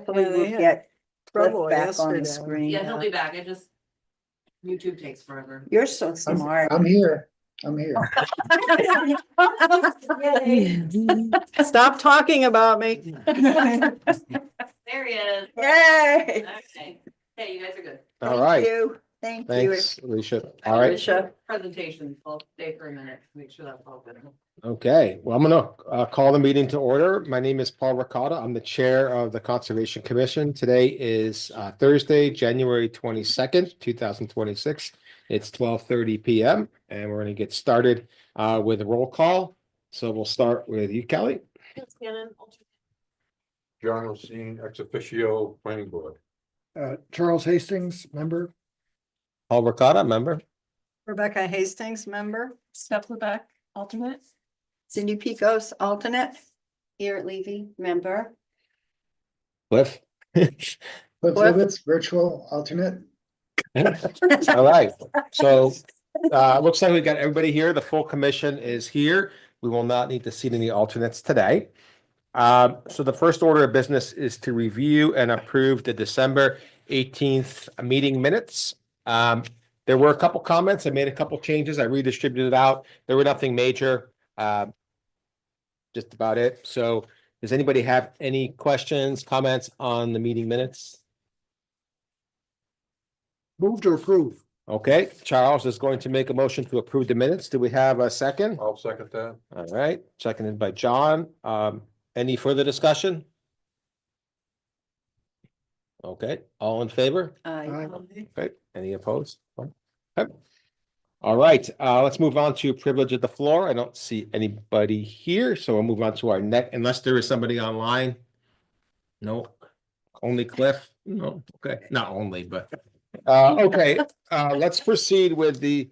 hopefully Yeah, they we'll had get Cliff trouble back on the yesterday. screen. Yeah, he'll be back. It just, YouTube takes forever. You're so smart. I'm here. I'm here. Stop talking about me. There he is. Yay! Okay. Hey, you guys are good. All Thank right, you. Thank you. thanks, Alicia. All right, Alicia. Presentations, I'll stay for a minute, make sure that's all good. okay, well, I'm gonna call the meeting to order. My name is Paul Ricotta. I'm the Chair of the Conservation Commission. Today is Thursday, January 22nd, 2026. It's 12:30 PM, and we're gonna get started with a roll call. So we'll start with you, Kelly. John Racine, ex officio planning board. Charles Hastings, member. Paul Ricotta, member. Rebecca Hastings, member. Steph Lebeck, alternate. Cindy Picos, alternate. Garrett Levy, member. Cliff. Cliff Livitz, virtual alternate. All right, so looks like we got everybody here. The full commission is here. We will not need to seat any alternates today. So the first order of business is to review and approve the December 18th meeting minutes. There were a couple comments. I made a couple changes. I redistributed it out. There were nothing major. Just about it. So does anybody have any questions, comments on the meeting minutes? Move to approve. Okay, Charles is going to make a motion to approve the minutes. Do we have a second? I'll second that. All right, seconded by John. Any further discussion? Okay, all in favor? Okay, any opposed? Okay. All right, let's move on to privilege of the floor. I don't see anybody here, so we'll move on to our next, unless there is somebody online. No, only Cliff? No, okay, not only, but, okay, let's proceed with the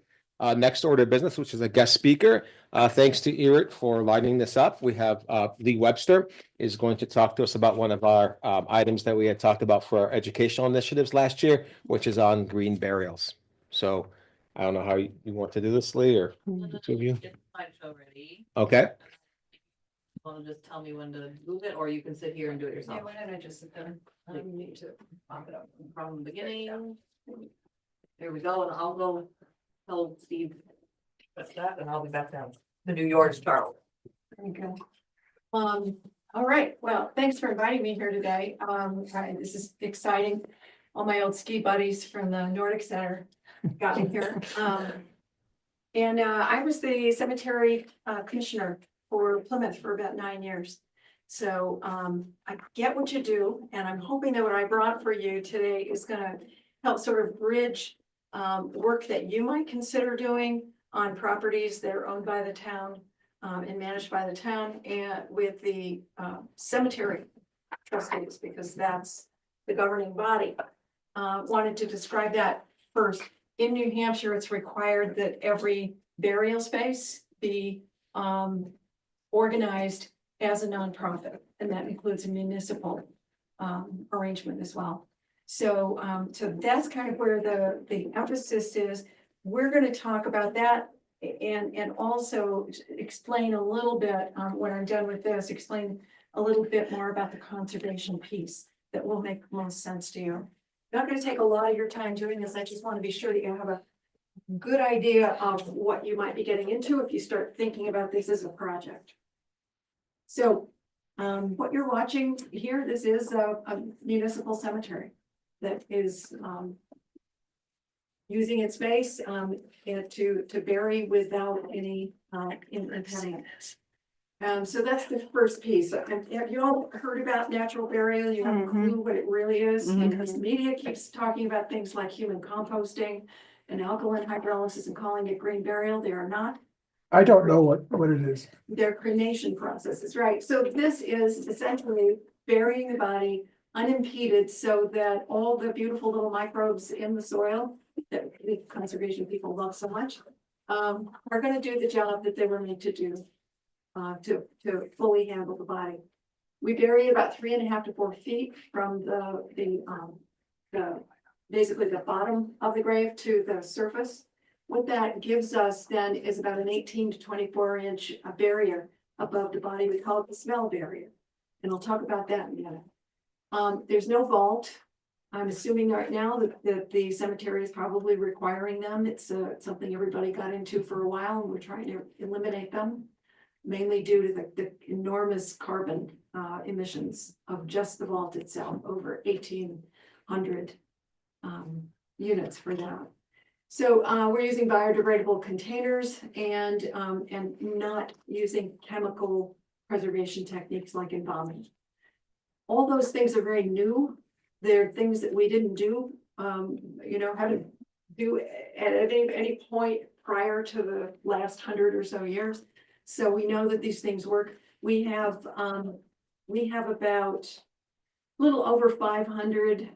next order of business, which is a guest speaker. Thanks to Erit for lining this up. We have Lee Webster is going to talk to us about one of our items that we had talked about for our educational initiatives last year, which is on green burials. So I don't know how you want to do this, Lee, or the two of you. Slideshow ready. Okay, Want to just tell me when to move it, or you can sit here and do it yourself. why don't I just sit there? I need to pop it up from the beginning. There we go, and I'll go tell Steve that's that, and I'll be back down to New York, Charles. There you go. All right, well, thanks for inviting me here today. This is exciting. All my old ski buddies from the Nordic Center got me here. And I was the cemetery commissioner for Plymouth for about 9 years. So I get what you do, and I'm hoping that what I brought for you today is gonna help sort of bridge work that you might consider doing on properties that are owned by the town and managed by the town, and with the cemetery trustees, because that's the governing body. Wanted to describe that first. In New Hampshire, it's required that every burial space be organized as a nonprofit, and that includes a municipal arrangement as well. So that's kind of where the emphasis is. We're going to talk about that and also explain a little bit, when I'm done with this, explain a little bit more about the conservation piece that will make most sense to you. Not going to take a lot of your time doing this. I just want to be sure that you have a good idea of what you might be getting into if you start thinking about this as a project. So what you're watching here, this is a municipal cemetery that is using its space to bury without any impediment. So that's the first piece. Have you all heard about natural burial? You have a clue what it really is? Because the media keeps talking about things like human composting and alkaline hydrolysis and calling it green burial. They are not. I don't know what it is. Their cremation processes, right? So this is essentially burying the body unimpeded so that all the beautiful little microbes in the soil that the conservation people love so much are going to do the job that they were made to do to fully handle the body. We bury it about 3.5 to 4 feet from the basically the bottom of the grave to the surface. What that gives us then is about an 18 to 24 inch barrier above the body. We call it the smell barrier. And I'll talk about that in a minute. There's no vault. I'm assuming right now that the cemetery is probably requiring them. It's something everybody got into for a while, and we're trying to eliminate them. Mainly due to the enormous carbon emissions of just the vault itself, over 1,800 units for that. So we're using biodegradable containers and not using chemical preservation techniques like embalming. All those things are very new. They're things that we didn't do, how to do at any point prior to the last 100 or so years. So we know that these things work. We have about a little over 500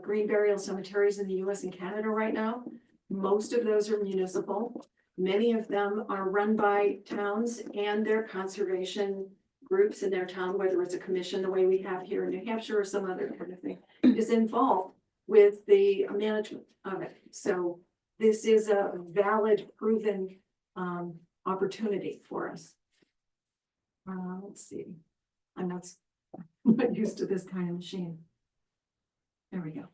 green burial cemeteries in the US and Canada right now. Most of those are municipal. Many of them are run by towns and their conservation groups in their town, whether it's a commission, the way we have here in New Hampshire or some other kind of thing, is involved with the management of it. So this is a valid, proven opportunity for us. Let's see. I'm not used to this kind of machine. There we go.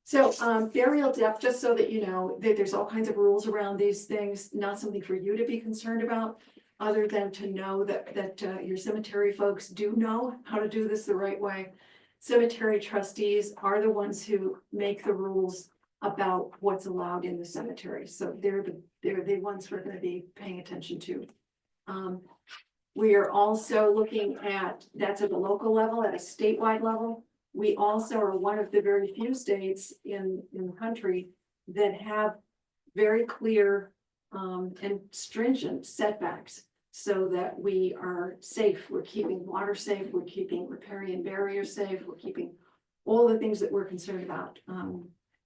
So burial depth, just so that you know, that there's all kinds of rules around these things, not something for you to be concerned about, other than to know that your cemetery folks do know how to do this the right way. Cemetery trustees are the ones who make the rules about what's allowed in the cemetery. So they're the ones we're going to be paying attention to. We are also looking at, that's at the local level, at a statewide level. We also are one of the very few states in the country that have very clear and stringent setbacks so that we are safe. We're keeping water safe, we're keeping riparian barriers safe, we're keeping all the things that we're concerned about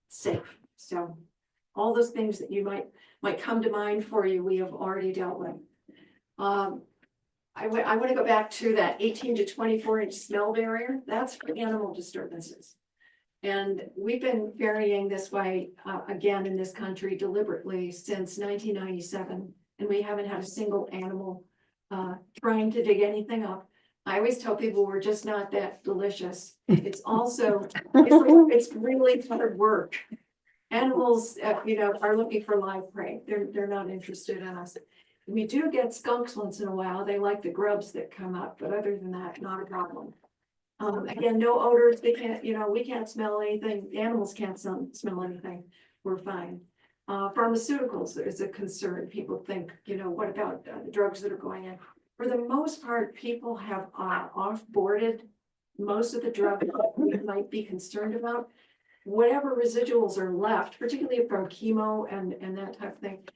safe. So all those things that you might come to mind for you, we have already dealt with. I want to go back to that 18 to 24 inch smell barrier. That's for animal disturbances. And we've been burying this way again in this country deliberately since 1997. And we haven't had a single animal trying to dig anything up. I always tell people we're just not that delicious. It's also, it's really hard work. Animals, are looking for live prey. They're not interested in us. We do get skunks once in a while. They like the grubs that come up, but other than that, not a problem. Again, no odors. They can't, we can't smell anything. The animals can't smell anything. We're fine. Pharmaceuticals is a concern. People think, what about the drugs that are going in? For the most part, people have off-boarded most of the drugs that we might be concerned about. Whatever residuals are left, particularly from chemo and that type of thing,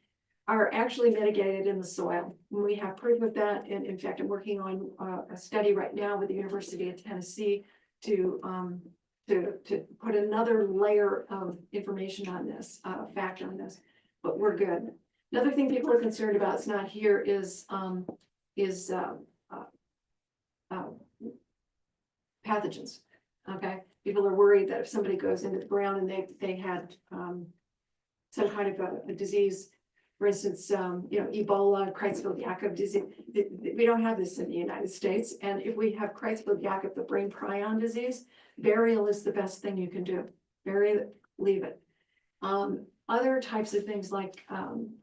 are actually mitigated in the soil. We have proof of that. And in fact, I'm working on a study right now with the University of Tennessee to put another layer of information on this, fact on this, but we're good. Another thing people are concerned about, it's not here, is pathogens. Okay, people are worried that if somebody goes into the ground and they had some kind of a disease, for instance, Ebola, Creutzfeldt-Jakob disease. We don't have this in the United States. And if we have Creutzfeldt-Jakob, the brain prion disease, burial is the best thing you can do. Bury it, leave it. Other types of things like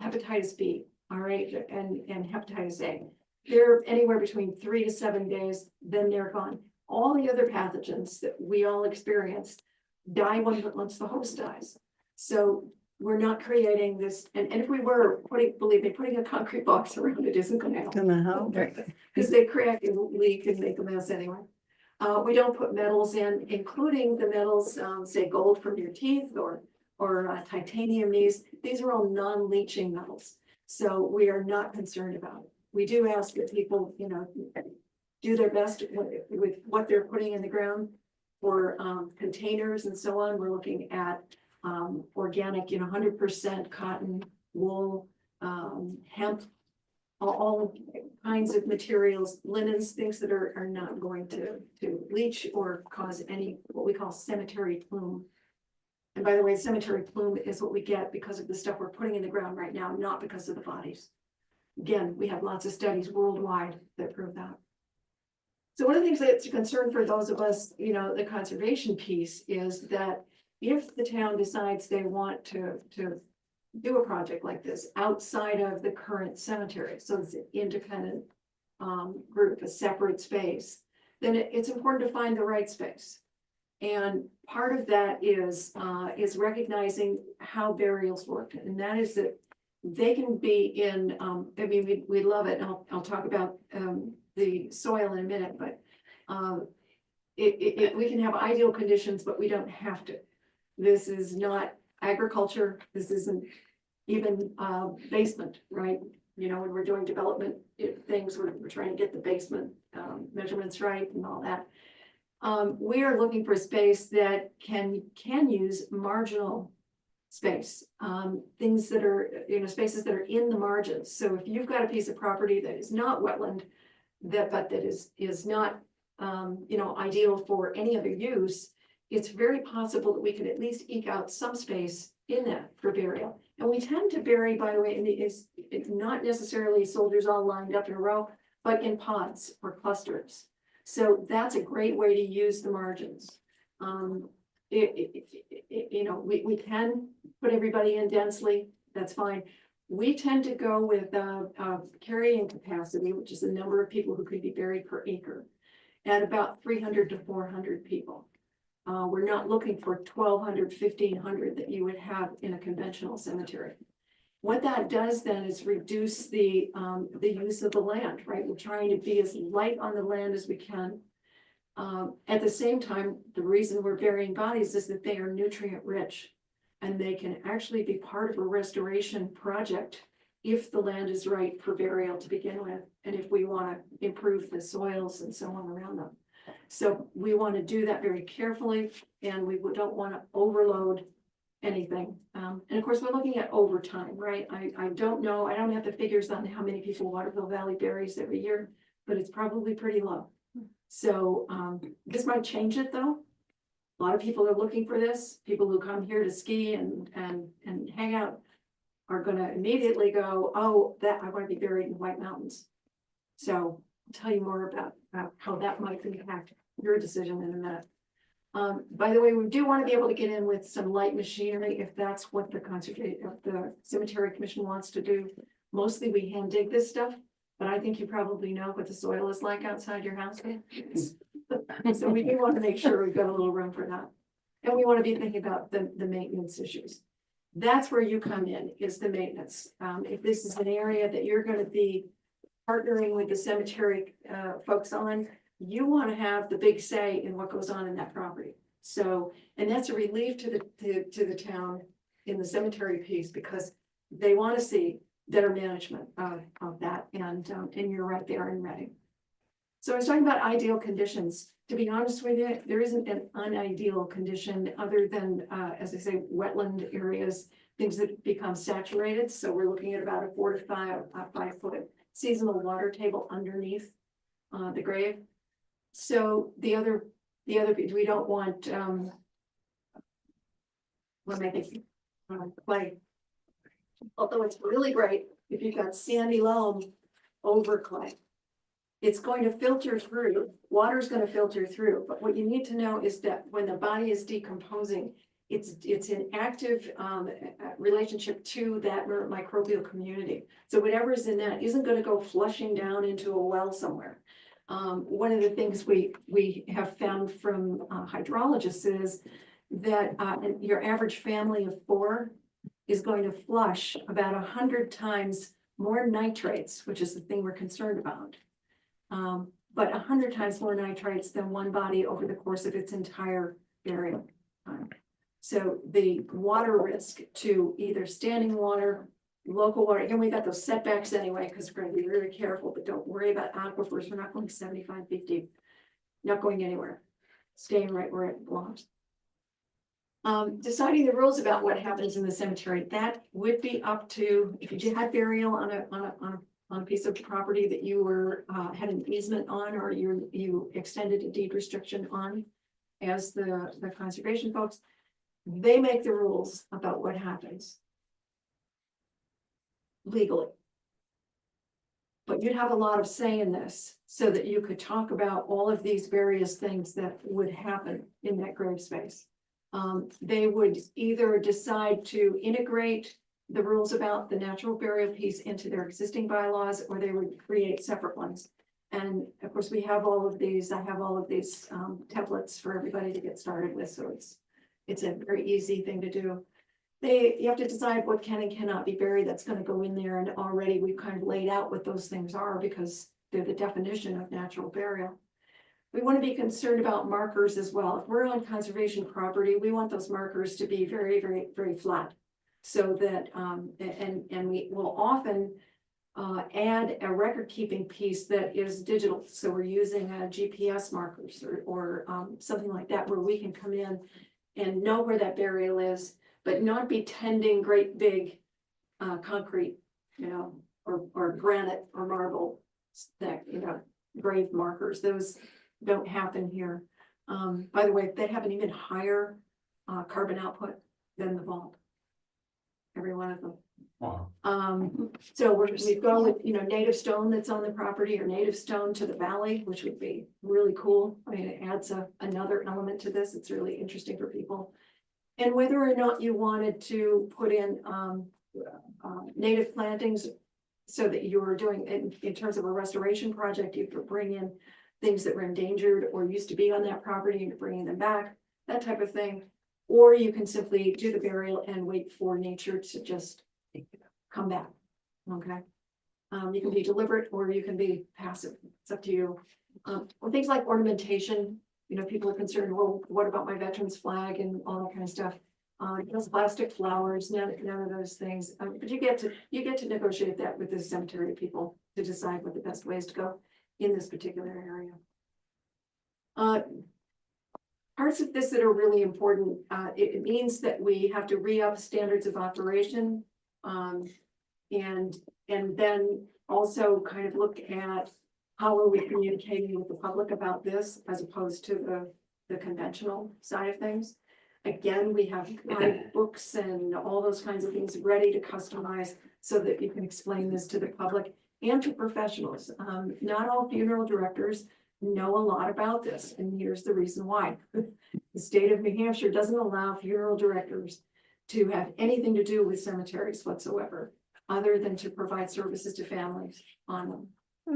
hepatitis B, all right, and hepatitis A. They're anywhere between 3 to 7 days, then they're gone. All the other pathogens that we all experience die once the host dies. So we're not creating this, and if we were putting a concrete box around it isn't going to help. Gonna help. Because they crack and leak and make a mess anyway. We don't put metals in, including the metals, say gold from your teeth or titanium. These are all non-leaching metals. So we are not concerned about it. We do ask that people, do their best with what they're putting in the ground for containers and so on. We're looking at organic, 100% cotton, wool, hemp, all kinds of materials, linens, things that are not going to leach or cause any, what we call cemetery plume. And by the way, cemetery plume is what we get because of the stuff we're putting in the ground right now, not because of the bodies. Again, we have lots of studies worldwide that prove that. So one of the things that's a concern for those of us, you know, the conservation piece is that if the town decides they want to do a project like this outside of the current cemetery, so it's an independent group, a separate space, then it's important to find the right space. And part of that is recognizing how burials work, and that is that they can be in, I mean, we love it, and I'll talk about the soil in a minute, but we can have ideal conditions, but we don't have to. This is not agriculture, this isn't even basement, right? You know, when we're doing development things, we're trying to get the basement measurements right and all that. We are looking for a space that can use marginal space, things that are, you know, spaces that are in the margins. So if you've got a piece of property that is not wetland, but that is not, you know, ideal for any other use, it's very possible that we could at least eke out some space in that for burial. And we tend to bury, by the way, it's not necessarily soldiers all lined up in a row, but in pods or clusters. So that's a great way to use the margins. You know, we can put everybody in densely, that's fine. We tend to go with carrying capacity, which is the number of people who could be buried per acre, at about 300 to 400 people. We're not looking for 1,200, 1,500 that you would have in a conventional cemetery. What that does then is reduce the use of the land, right? We're trying to be as light on the land as we can. At the same time, the reason we're burying bodies is that they are nutrient rich, and they can actually be part of a restoration project if the land is right for burial to begin with, and if we want to improve the soils and so on around them. So we want to do that very carefully, and we don't want to overload anything. And of course, we're looking at overtime, right? I don't know, I don't have the figures on how many people Waterville Valley buries every year, but it's probably pretty low. So this might change it though. A lot of people are looking for this. People who come here to ski and hang out are gonna immediately go, oh, that I want to be buried in White Mountains. So I'll tell you more about how that might impact your decision in a minute. By the way, we do want to be able to get in with some light machinery if that's what the Cemetery Commission wants to do. Mostly we hand dig this stuff, but I think you probably know what the soil is like outside your house. So we do want to make sure we've got a little room for that. And we want to be thinking about the maintenance issues. That's where you come in, is the maintenance. If this is an area that you're going to be partnering with the cemetery folks on, you want to have the big say in what goes on in that property. So, and that's a relief to the town in the cemetery piece, because they want to see better management of that, and you're right there in Reading. So I was talking about ideal conditions. To be honest with you, there isn't an unideal condition other than, as I say, wetland areas, things that become saturated. So we're looking at about a 4 to 5 foot seasonal water table underneath the grave. So the other we don't want what am I thinking? Clay. Although it's really great if you've got sandy loam over clay. It's going to filter through, water's going to filter through, but what you need to know is that when the body is decomposing, it's in active relationship to that microbial community. So whatever is in that isn't going to go flushing down into a well somewhere. One of the things we have found from hydrologists is that your average family of 4 is going to flush about 100 times more nitrates, which is the thing we're concerned about. But 100 times more nitrates than one body over the course of its entire burial time. So the water risk to either standing water, local water, and we got those setbacks anyway, because we're going to be really careful, but don't worry about aquifers. We're not going 75 feet deep, not going anywhere, staying right where it belongs. Deciding the rules about what happens in the cemetery, that would be up to, if you had burial on a piece of property that you were had an easement on, or you extended a deed restriction on, as the conservation folks, they make the rules about what happens legally. But you'd have a lot of say in this. so that you could talk about all of these various things that would happen in that grave space. They would either decide to integrate the rules about the natural burial piece into their existing bylaws, or they would create separate ones. And of course, we have all of these, I have all of these templates for everybody to get started with, so it's a very easy thing to do. You have to decide what can and cannot be buried that's gonna go in there, and already we've kind of laid out what those things are because they're the definition of natural burial. We want to be concerned about markers as well. If we're on conservation property, we want those markers to be very, very, very flat. So that, and we will often add a record keeping piece that is digital. So we're using GPS markers or something like that, where we can come in and know where that burial is, but not be tending great big concrete, or granite or marble that, grave markers. Those don't happen here. By the way, they have an even higher carbon output than the vault. Every one of them. Wow. So we've gone with, native stone that's on the property, or native stone to the valley, which would be really cool. I mean, it adds another element to this. It's really interesting for people. And whether or not you wanted to put in native plantings, so that you were doing in terms of a restoration project, you could bring in things that were endangered or used to be on that property and bringing them back, that type of thing. Or you can simply do the burial and wait for nature to just come back. Okay. You can be deliberate or you can be passive. It's up to you. Or things like ornamentation, people are concerned, well, what about my veterans flag and all that kind of stuff? Those plastic flowers, none of those things. But you get to negotiate that with the cemetery people to decide what the best way is to go in this particular area. Parts of this that are really important, it means that we have to re-up standards of operation, and then also kind of look at how are we communicating with the public about this as opposed to the conventional side of things. Again, we have guidebooks and all those kinds of things ready to customize so that you can explain this to the public and to professionals. Not all funeral directors know a lot about this, and here's the reason why. The state of New Hampshire doesn't allow funeral directors to have anything to do with cemeteries whatsoever, other than to provide services to families on them.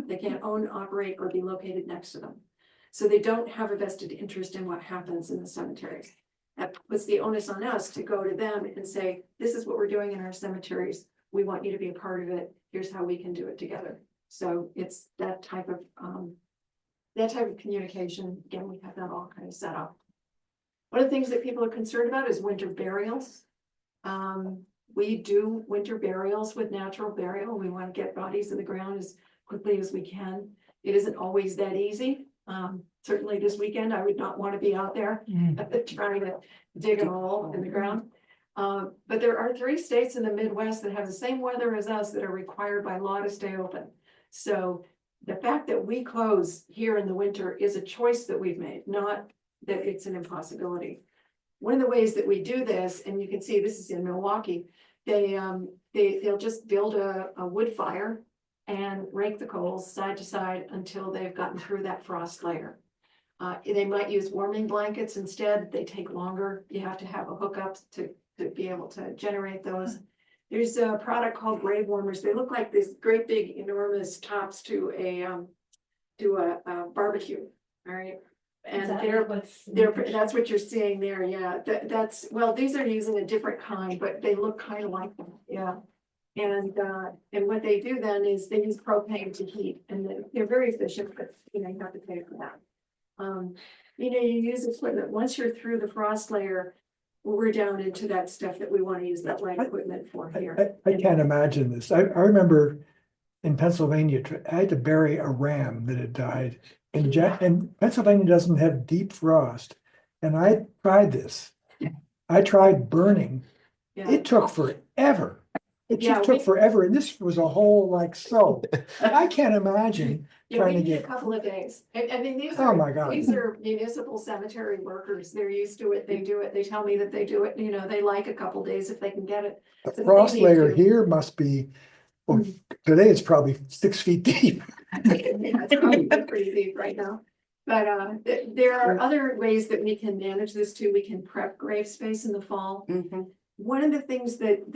They can't own, operate, or be located next to them. So they don't have a vested interest in what happens in the cemeteries. That puts the onus on us to go to them and say, this is what we're doing in our cemeteries. We want you to be a part of it. Here's how we can do it together. So it's that type of communication. Again, we have that all kind of set up. One of the things that people are concerned about is winter burials. We do winter burials with natural burial. We want to get bodies in the ground as quickly as we can. It isn't always that easy. Certainly this weekend, I would not want to be out there trying to dig a hole in the ground. But there are 3 states in the Midwest that have the same weather as us that are required by law to stay open. So the fact that we close here in the winter is a choice that we've made, not that it's an impossibility. One of the ways that we do this, and you can see this is in Milwaukee, they'll just build a wood fire and rake the coals side to side until they've gotten through that frost layer. They might use warming blankets instead. They take longer. You have to have a hookup to be able to generate those. There's a product called grave warmers. They look like these great big enormous tops to a barbecue. All right. And that's what you're seeing there. Yeah, well, these are using a different kind, but they look kind of like them. Yeah. And what they do then is they use propane to heat, and they're very efficient, but you have to pay for that. You use equipment. Once you're through the frost layer, we're down into that stuff that we want to use that light equipment for here. I can't imagine this. I remember in Pennsylvania, I had to bury a ram that had died. And Pennsylvania doesn't have deep frost. And I tried this. I tried burning. Yeah. It took forever. It Yeah, just took forever. And this was a whole like so. I can't imagine trying to maybe get. a couple of days. I mean, these Oh are, my God. these are municipal cemetery workers. They're used to it. They do it. They tell me that they do it. They like a couple days if they can get it. The So frost they need layer to- here must be Well, today it's probably 6 feet deep. Yeah, it's probably pretty deep right now. But there are other ways that we can manage this too. We can prep grave space in the fall. Mhm. One of the things that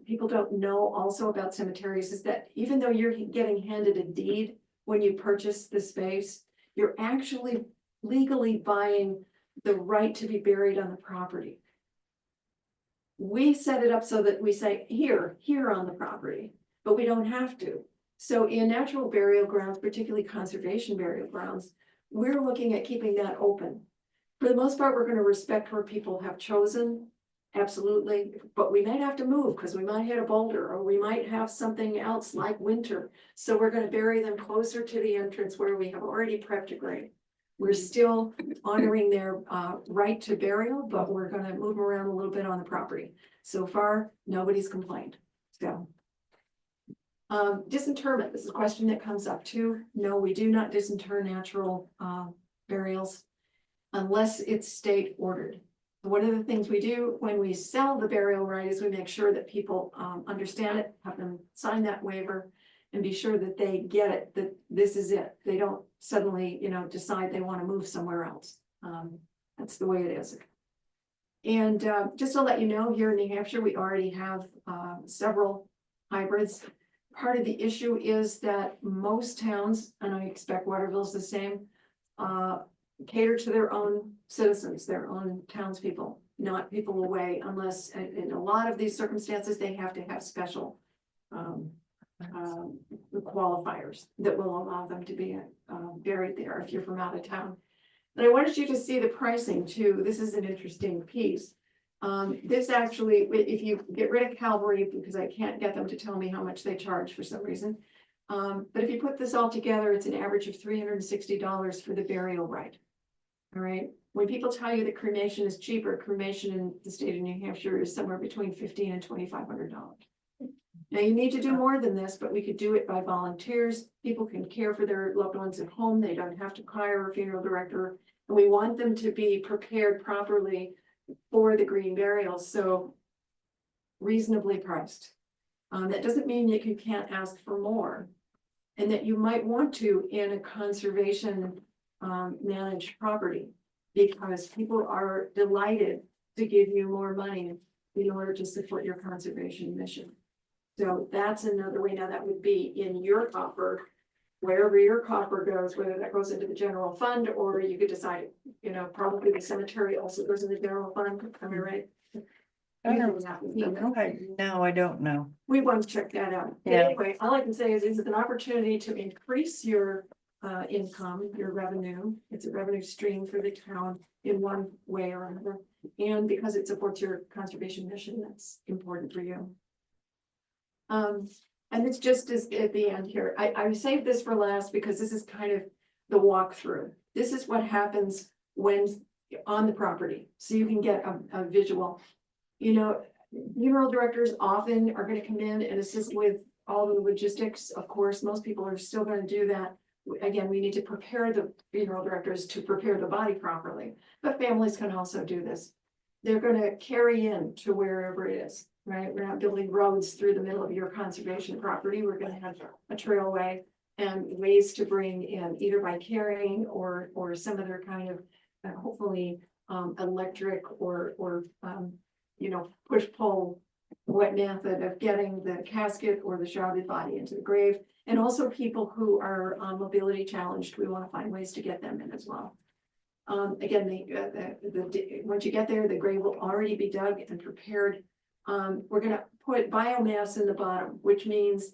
people don't know also about cemeteries is that even though you're getting handed a deed when you purchase the space, you're actually legally buying the right to be buried on the property. We set it up so that we say here on the property, but we don't have to. So in natural burial grounds, particularly conservation burial grounds, we're looking at keeping that open. For the most part, we're gonna respect where people have chosen, absolutely, but we might have to move because we might hit a boulder or we might have something else like winter. So we're gonna bury them closer to the entrance where we have already prepped a grave. We're still honoring their right to burial, but we're gonna move them around a little bit on the property. So far, nobody's complained, so. Disinterment, this is a question that comes up too. No, we do not disinter natural burials unless it's state ordered. One of the things we do when we sell the burial right is we make sure that people understand it, have them sign that waiver, and be sure that they get it, that this is it. They don't suddenly, decide they want to move somewhere else. That's the way it is. And just to let you know, here in New Hampshire, we already have several hybrids. Part of the issue is that most towns, and I expect Waterville's the same, cater to their own citizens, their own townspeople, not people away, unless in a lot of these circumstances, they have to have special qualifiers that will allow them to be buried there if you're from out of town. And I wanted you to see the pricing too. This is an interesting piece. This actually, if you get rid of Calvary, because I can't get them to tell me how much they charge for some reason. But if you put this all together, it's an average of $360 for the burial right. All right, when people tell you that cremation is cheaper, cremation in the state of New Hampshire is somewhere between $1,500 and $2,500. Now you need to do more than this, but we could do it by volunteers. People can care for their loved ones at home. They don't have to hire a funeral director. And we want them to be prepared properly for the green burials, so reasonably priced. That doesn't mean that you can't ask for more, and that you might want to in a conservation managed property, because people are delighted to give you more money in order to support your conservation mission. So that's another way. Now that would be in your coffer, wherever your coffer goes, whether that goes into the general fund, or you could decide, probably the cemetery also goes in the general fund. Am I right? I don't No, I don't know. We want to check that out. Yeah. Anyway, all I can say is it's an opportunity to increase your income, your revenue. It's a revenue stream for the town in one way or another. And because it supports your conservation mission, that's important for you. And it's just as at the end here, I saved this for last because this is kind of the walkthrough. This is what happens when on the property, so you can get a visual. Funeral directors often are going to come in and assist with all the logistics. Of course, most people are still going to do that. Again, we need to prepare the funeral directors to prepare the body properly, but families can also do this. They're going to carry in to wherever it is, right? We're not building roads through the middle of your conservation property. We're going to have a trailway and ways to bring in either by carrying or some other kind of hopefully electric or push pull what method of getting the casket or the shrouded body into the grave. And also people who are mobility challenged, we want to find ways to get them in as well. Again, once you get there, the grave will already be dug and prepared. We're gonna put biomass in the bottom, which means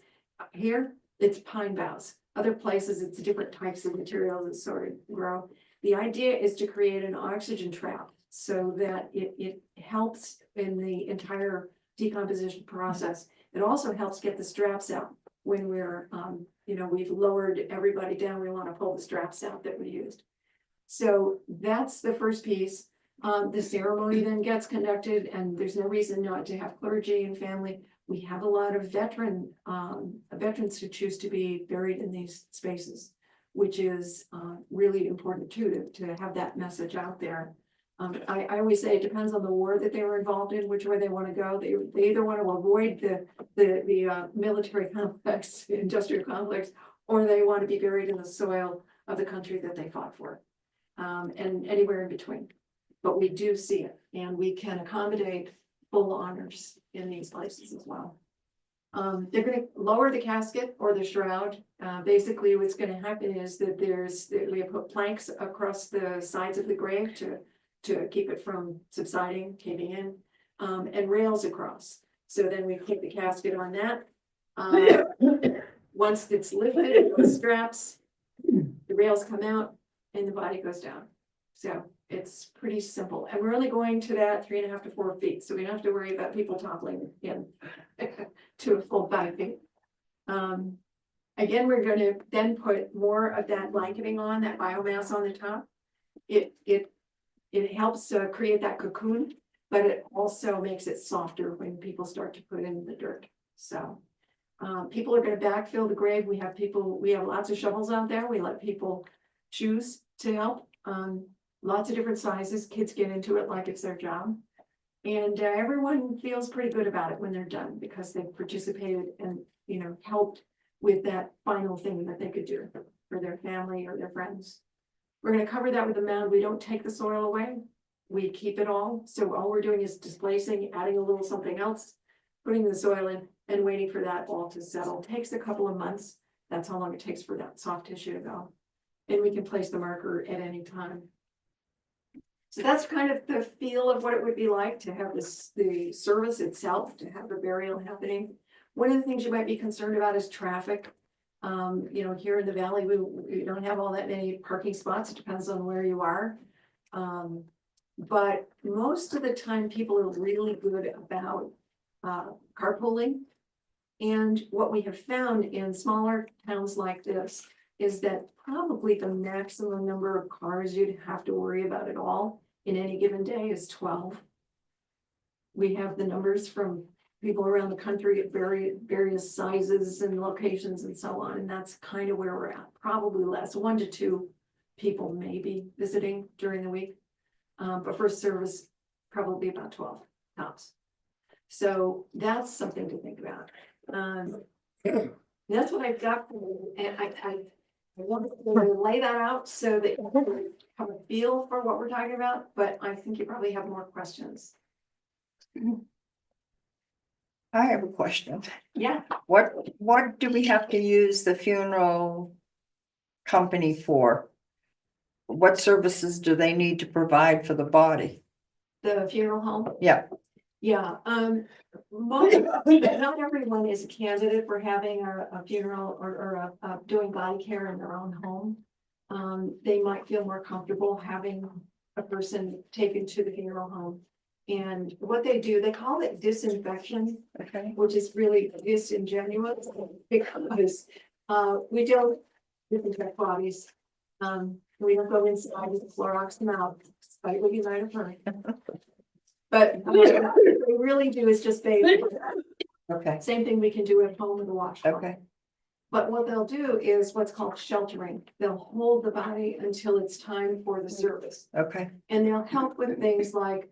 here it's pine boughs. Other places it's different types of materials that sort of grow. The idea is to create an oxygen trap so that it helps in the entire decomposition process. It also helps get the straps out when we're, we've lowered everybody down. We want to pull the straps out that we used. So that's the first piece. The ceremony then gets conducted, and there's no reason not to have clergy and family. We have a lot of veterans who choose to be buried in these spaces, which is really important too, to have that message out there. I always say it depends on the war that they were involved in, which way they want to go. They either want to avoid the military complex, industrial complex, or they want to be buried in the soil of the country that they fought for. And anywhere in between. But we do see it, and we can accommodate full honors in these places as well. They're gonna lower the casket or the shroud. Basically, what's gonna happen is that we have put planks across the sides of the grave to keep it from subsiding, caving in, and rails across. So then we put the casket on that. Once it's lifted, the straps, the rails come out and the body goes down. So it's pretty simple. And we're only going to that 3.5 to 4 feet. So we don't have to worry about people toppling in to a full 5 feet. Again, we're going to then put more of that blanketing on, that biomass on the top. It helps create that cocoon, but it also makes it softer when people start to put in the dirt. So people are going to backfill the grave. We have lots of shovels out there. We let people choose to help. Lots of different sizes. Kids get into it like it's their job. And everyone feels pretty good about it when they're done because they've participated and, helped with that final thing that they could do for their family or their friends. We're going to cover that with a mound. We don't take the soil away. We keep it all. So all we're doing is displacing, adding a little something else, putting the soil in and waiting for that all to settle. It takes a couple of months. That's how long it takes for that soft tissue to go. And we can place the marker at any time. So that's kind of the feel of what it would be like to have the service itself, to have the burial happening. One of the things you might be concerned about is traffic. Here in the valley, we don't have all that many parking spots. It depends on where you are. But most of the time, people are really good about carpooling. And what we have found in smaller towns like this is that probably the maximum number of cars you'd have to worry about at all in any given day is 12. We have the numbers from people around the country at various sizes and locations and so on, and that's kind of where we're at. Probably less, 1 to 2 people maybe visiting during the week. But for service, probably about 12 tops. So that's something to think about. That's what I've got for you, and I want to lay that out so that you have a feel for what we're talking about, but I think you probably have more questions. I have a question. Yeah, What do we have to use the funeral company for? What services do they need to provide for the body? the funeral home. Yeah, Yeah, not everyone is a candidate for having a funeral or doing body care in their own home. They might feel more comfortable having a person taken to the funeral home. And what they do, they call it disinfection, okay. which is really disingenuous because we don't disinfect bodies. We don't go inside with the Clorox them out, despite what you might have heard. But what we really do is just bathe. Okay, Same thing we can do at home with a washcloth. okay, But what they'll do is what's called sheltering. They'll hold the body until it's time for the service. okay, And they'll help with things like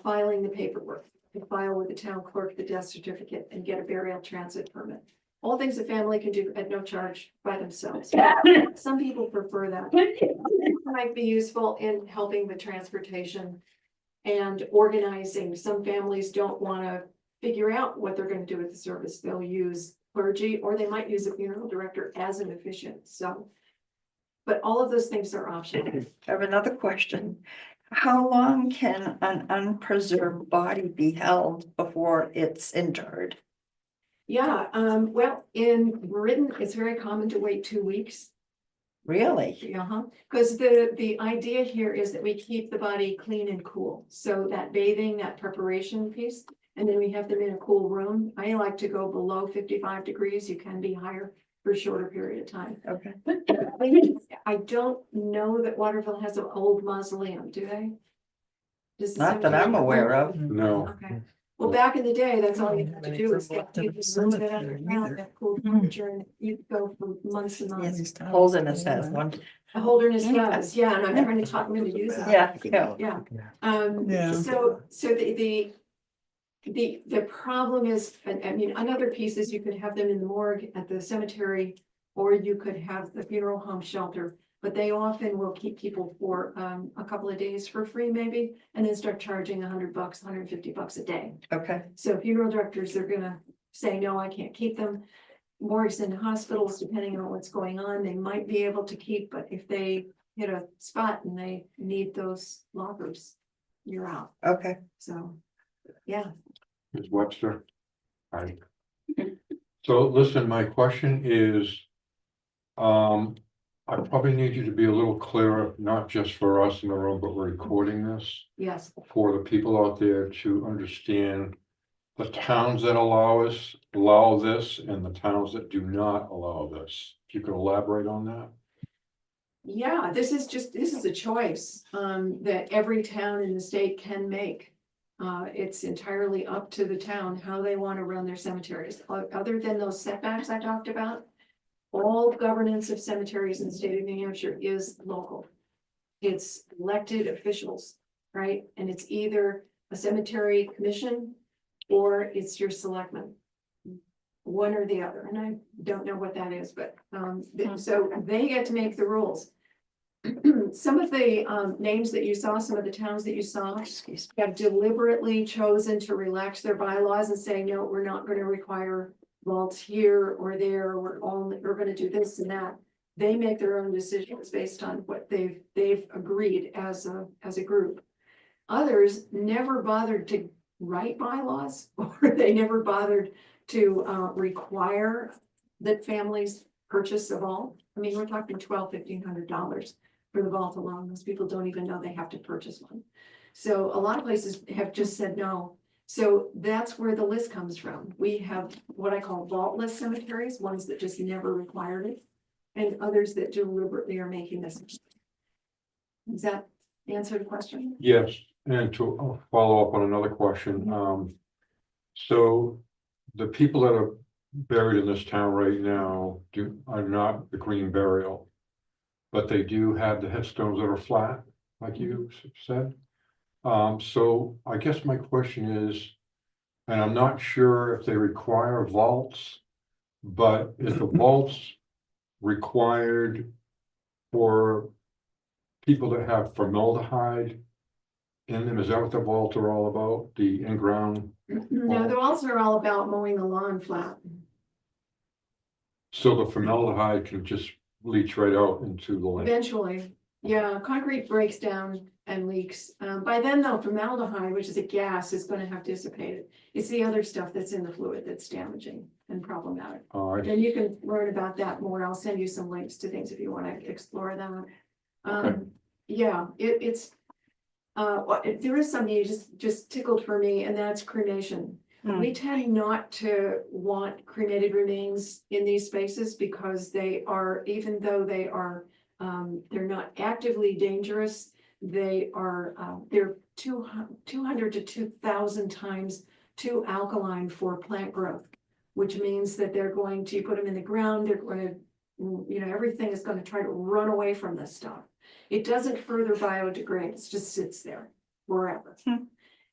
filing the paperwork. You file with the town clerk the death certificate and get a burial transit permit. All things a family can do at no charge by themselves. Some people prefer that. It might be useful in helping with transportation and organizing. Some families don't want to figure out what they're going to do with the service. They'll use clergy, or they might use a funeral director as an officiant. So, but all of those things are optional. I have another question. How long can an unpreserved body be held before it's interred? Yeah, well, in Britain, it's very common to wait 2 weeks. Really? Because the idea here is that we keep the body clean and cool. So that bathing, that preparation piece, and then we have them in a cool room. I like to go below 55 degrees. You can be higher for a shorter period of time. Okay. I don't know that Waterville has an old mausoleum, do they? Does the Not that I'm cemetery have aware one? of. No. Okay, Well, back in the day, that's all you had to do was get people rooted out of the ground, that cool temperature, and you'd go for months and months. Holderness has one. Holderness does, yeah, and I'm trying to talk them into using it. Yeah, Yeah. Yeah. So the problem is, I mean, another piece is you could have them in the morgue at the cemetery, or you could have the funeral home shelter. But they often will keep people for a couple of days for free maybe, and then start charging $100, $150 a day. Okay, So funeral directors are gonna say, no, I can't keep them. Morgues and hospitals, depending on what's going on, they might be able to keep, but if they hit a spot and they need those lockers, you're out. okay. So, yeah. Ms. Webster. Hi. So listen, my question is, I probably need you to be a little clearer, not just for us in the room, but we're recording this Yes, for the people out there to understand the towns that allow this and the towns that do not allow this. If you could elaborate on that. yeah, this is a choice that every town in the state can make. It's entirely up to the town how they want to run their cemeteries. Other than those setbacks I talked about, all governance of cemeteries in the state of New Hampshire is local. It's elected officials, right? And it's either a cemetery commission or it's your selectmen. One or the other, and I don't know what that is, but so they get to make the rules. Some of the names that you saw, some of the towns that you saw have deliberately chosen to relax their bylaws and say, no, we're not gonna require vaults here or there, we're gonna do this and that. They make their own decisions based on what they've agreed as a group. Others never bothered to write bylaws, or they never bothered to require that families purchase a vault. I mean, we're talking $1,200–1,500 for the vault alone. Most people don't even know they have to purchase one. So a lot of places have just said no. So that's where the list comes from. We have what I call vaultless cemeteries, ones that just never required it, and others that deliberately are making this. Does that answer the question? Yes, and to follow up on another question, so the people that are buried in this town right now are not the green burial. But they do have the headstones that are flat, like you said. So I guess my question is, and I'm not sure if they require vaults, but is the vaults required for people that have formaldehyde in them? Is that what the vaults are all about? The in-ground? No, the vaults are all about mowing the lawn flat. So the formaldehyde can just leach right out into the land? Eventually, yeah, concrete breaks down and leaks. By then though, formaldehyde, which is a gas, is gonna have dissipated. It's the other stuff that's in the fluid that's damaging and problematic. And you can learn about that more. I'll send you some links to things if you wanna explore that. Okay. Yeah, there is something you just tickled for me, and that's cremation. We tend not to want cremated remains in these spaces because they are, even though they are, they're not actively dangerous, they're 200 to 2,000 times too alkaline for plant growth, which means that they're going to, you put them in the ground, they're going to, everything is going to try to run away from this stuff. It doesn't further biodegrade, it just sits there forever.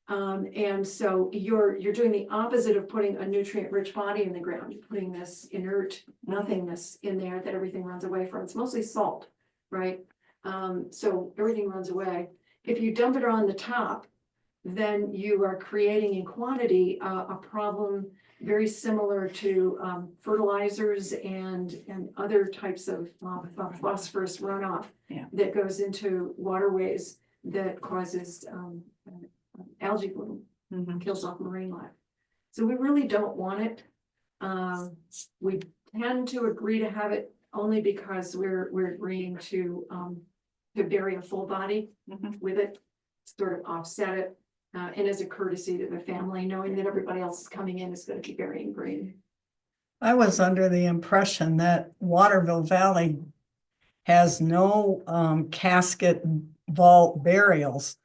And so you're doing the opposite of putting a nutrient-rich body in the ground. You're putting this inert nothingness in there that everything runs away from. It's mostly salt, right? So everything runs away. If you dump it on the top, then you are creating in quantity a problem very similar to fertilizers and other types of phosphorus runoff that goes into waterways that causes algae bloom, kills off marine life. So we really don't want it. We tend to agree to have it only because we're agreeing to bury a full body with it, sort of offset it, and as a courtesy to the family, knowing that everybody else is coming in is going to be burying green. I was under the impression that Waterville Valley has no casket vault burials.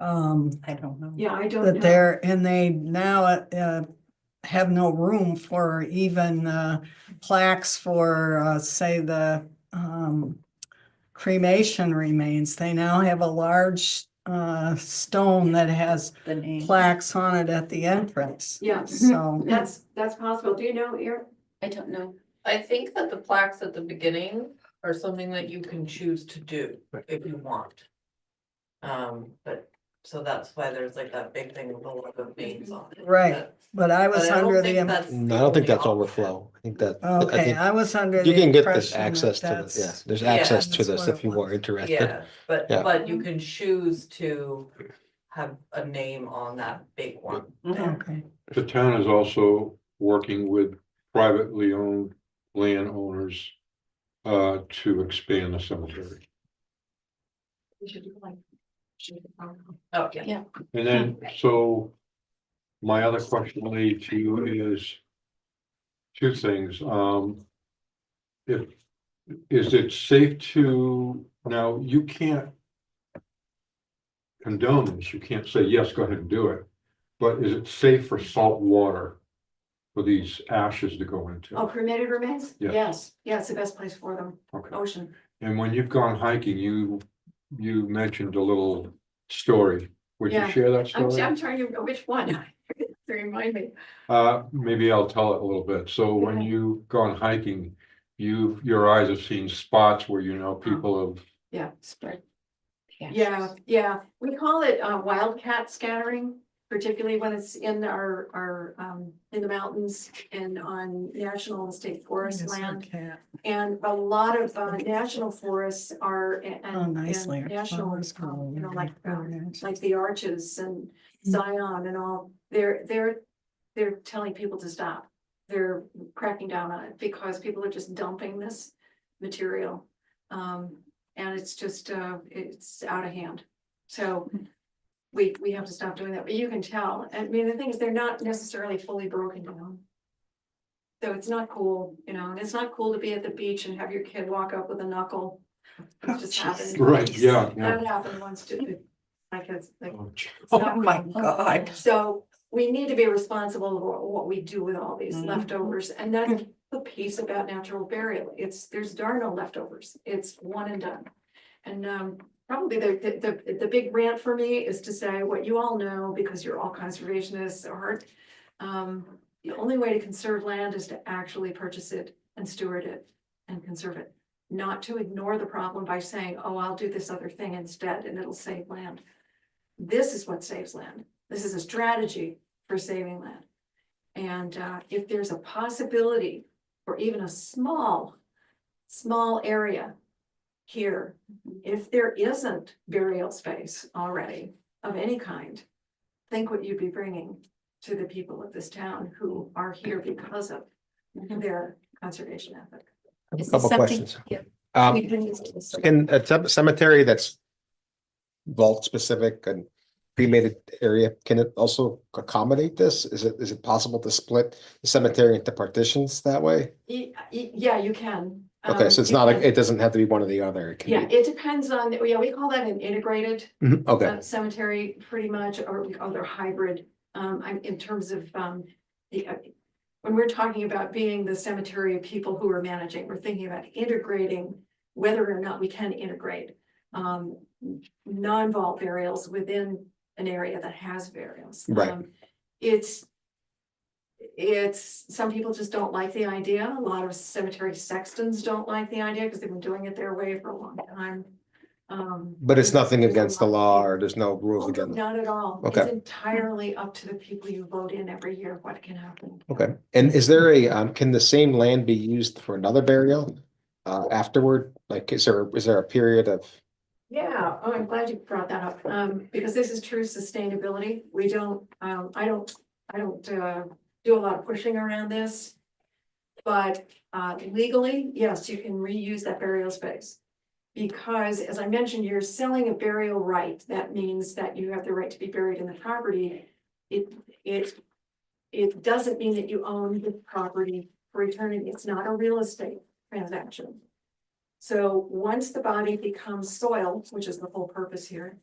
I don't know. Yeah, I don't know. that they're, and they now, have no room for even, plaques for, say, the, cremation remains. They now have a large, stone that has The name. plaques on it at the entrance. Yeah, So, that's possible. Do you know, Erin? I don't know. I think that the plaques at the beginning are something that you can choose to do if you want. But, so that's why there's like that big thing with a lot of names on it. right, but I was But I under don't the, think that's. I the don't think only that's option. overflow. I think that, I okay, think I was under you the can get this impression access that to, that's. yeah, there's Yeah, access to that's this what if it you were was. interested. Yeah, Yeah. but you can choose to have a name on that big one. Okay, The town is also working with privately owned landowners to expand the cemetery. We should do like. Oh, yeah. And then, so my other question, Lee, to you is two things. If, is it safe to, now you can't condone this, you can't say, yes, go ahead and do it. But is it safe for salt water for these ashes to go Oh, into? cremated remains? Yes. Yes, yeah, it's the best place for them, Okay. ocean. And when you've gone hiking, you mentioned a little story. Would you Yeah. share that I'm story? trying to, which one? To remind me. Maybe I'll tell it a little bit. So when Okay. you've gone hiking, your eyes have seen spots where you know people have. Yeah. Spread. Yeah, we call it wildcat scattering, particularly when it's in our in the mountains and on national and state forest Yes, land. okay. And a lot of national forests are Oh, and nicely. national, Flowers grow you know, very nice. like the Arches and Mm. Zion and all, they're telling people to stop. They're cracking down on it because people are just dumping this material. And it's just, it's out of hand. So we have to stop doing that, but you can tell. I mean, the thing is, they're not necessarily fully broken down. So it's not cool, you know, and it's not cool to be at the beach and have your kid walk up with a knuckle. It just happened. Right, yeah, yeah. That happened once to my kids. Like, Oh, my God. so we need to be responsible for what we do with all these Mhm. leftovers, and that's the piece about natural burial. There are no leftovers. It's one and done. And probably the big rant for me is to say what you all know, because you're all conservationists or the only way to conserve land is to actually purchase it and steward it and conserve it. Not to ignore the problem by saying, oh, I'll do this other thing instead and it'll save land. This is what saves land. This is a strategy for saving land. And if there's a possibility for even a small area here, if there isn't burial space already of any kind, think what you'd be bringing to the people of this town who are here because of their conservation ethic. I have Is a this couple something- questions. yeah. Um, in a cemetery that's vault specific and cremated area, can it also accommodate this? Is it possible to split the cemetery into partitions that way? Yeah, you can. Okay, so it's You not, can. it doesn't have to be one or the other. It Yeah, can be. it depends on, yeah, we call that an integrated Mhm, okay, cemetery pretty much, or we call it hybrid. In terms of when we're talking about being the cemetery of people who are managing, we're thinking about integrating whether or not we can integrate non-vault burials within an area that has burials. Right. It's some people just don't like the idea. A lot of cemetery sextons don't like the idea because they've been doing it their way for a long time. but it's nothing there's a against the lot of law people- or there's no rules Oh, against. not at all. It's Okay. entirely up to the people you vote in every year, what can happen. Okay, and is there can the same land be used for another burial afterward? Like, is there a period of? Yeah, oh, I'm glad you brought that up, because this is true sustainability. We don't, I don't do a lot of pushing around this. But legally, yes, you can reuse that burial space. Because as I mentioned, you're selling a burial right. That means that you have the right to be buried in the property. It doesn't mean that you own the property for eternity. It's not a real estate transaction. So once the body becomes soil, which is the whole purpose here,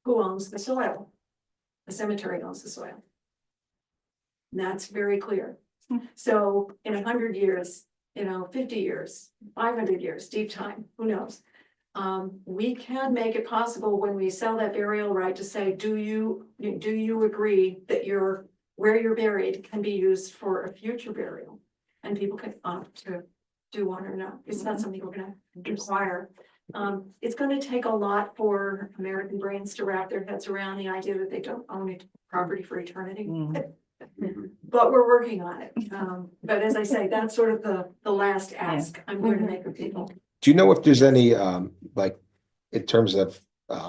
who owns the soil? The cemetery owns the soil. And that's very clear. So in 100 years, 50 years, 500 years, deep time, who knows? We can make it possible when we sell that burial right to say, do you agree that where you're buried can be used for a future burial? And people can opt to do one or not. It's not something we're gonna require. It's gonna take a lot for American brains to wrap their heads around the idea that they don't own it property for eternity. Mhm. But we're working on it. But as I say, that's sort of the last ask I'm going to make of people. Do you know if there's any, like, in terms of,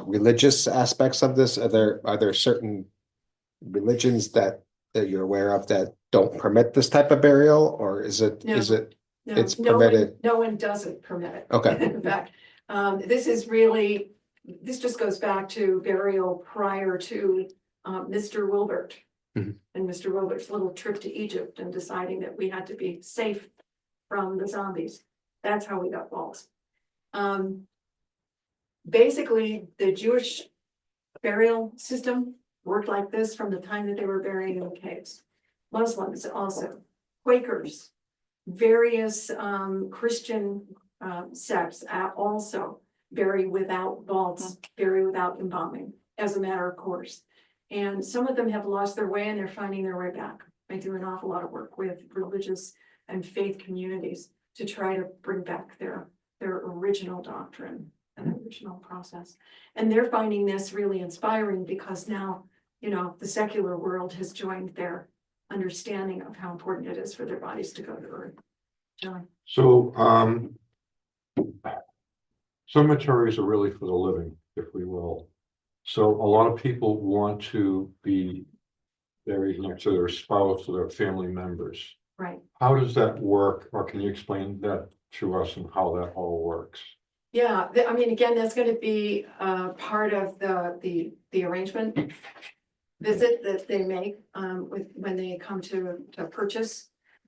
religious aspects of this, are there certain religions that you're aware of that don't permit this type of burial, or is it? No. No, It's no one- permitted. No one doesn't permit it. Okay. In fact, this just goes back to burial prior to Mr. Wilbert. Mhm. And Mr. Wilbert's little trip to Egypt and deciding that we had to be safe from the zombies. That's how we got balls. Basically, the Jewish burial system worked like this from the time that they were buried in the caves. Muslims also, Quakers, various Christian sects also bury without vaults, bury without embalming, as a matter of course. And some of them have lost their way and they're finding their way back. I do an awful lot of work with religious and faith communities to try to bring back their original doctrine and original process. And they're finding this really inspiring because now, the secular world has joined their understanding of how important it is for their bodies to go to earth. John? So, cemeteries are really for the living, if we will. So a lot of people want to be buried next to their spouse or their family members. Right. How does that work, or can you explain that to us and how that all works? Yeah, I mean, again, that's gonna be part of the arrangement visit that they make when they come to purchase.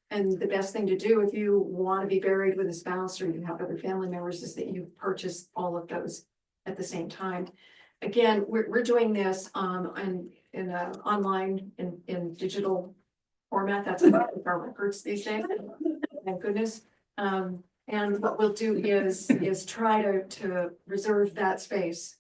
And the best thing to do if you want to be buried with a spouse or you have other family members is that you purchase all of those at the same time. Again, we're doing this in a online in digital format. That's about our records these days. Thank goodness. And what we'll do is try to reserve that space.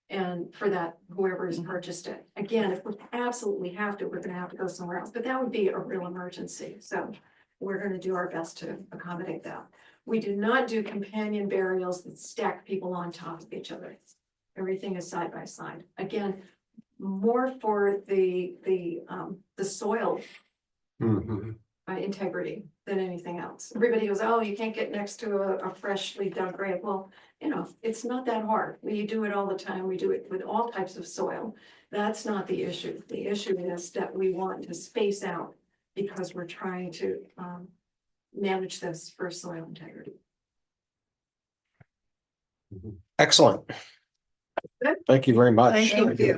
And for that, whoever has purchased it. Again, if we absolutely have to, we're gonna have to go somewhere else, but that would be a real emergency. So we're gonna do our best to accommodate that. We do not do companion burials that stack people on top of each other. Everything is side by side. Again, more for the soil Mhm. integrity than anything else. Everybody goes, oh, you can't get next to a freshly dug grave. Well, it's not that hard. We do it all the time. We do it with all types of soil. That's not the issue. The issue is that we want to space out because we're trying to manage this for soil integrity. Excellent. Good. Thank you very much. Thank you.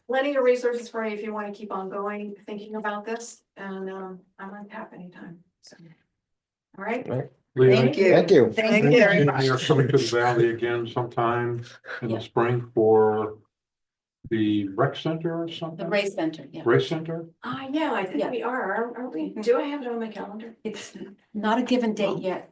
Plenty of resources for you if you want to keep on going, thinking about this, and I'm on tap anytime. So, all right. Leah, Thank you. Thank you. Thank you very much. You're coming to the valley again sometime in the spring for the rec center or something? The Race Center, yeah. Race center? Yeah, I think Yeah. we aren't we? Do I have it on my calendar? It's not a given date yet.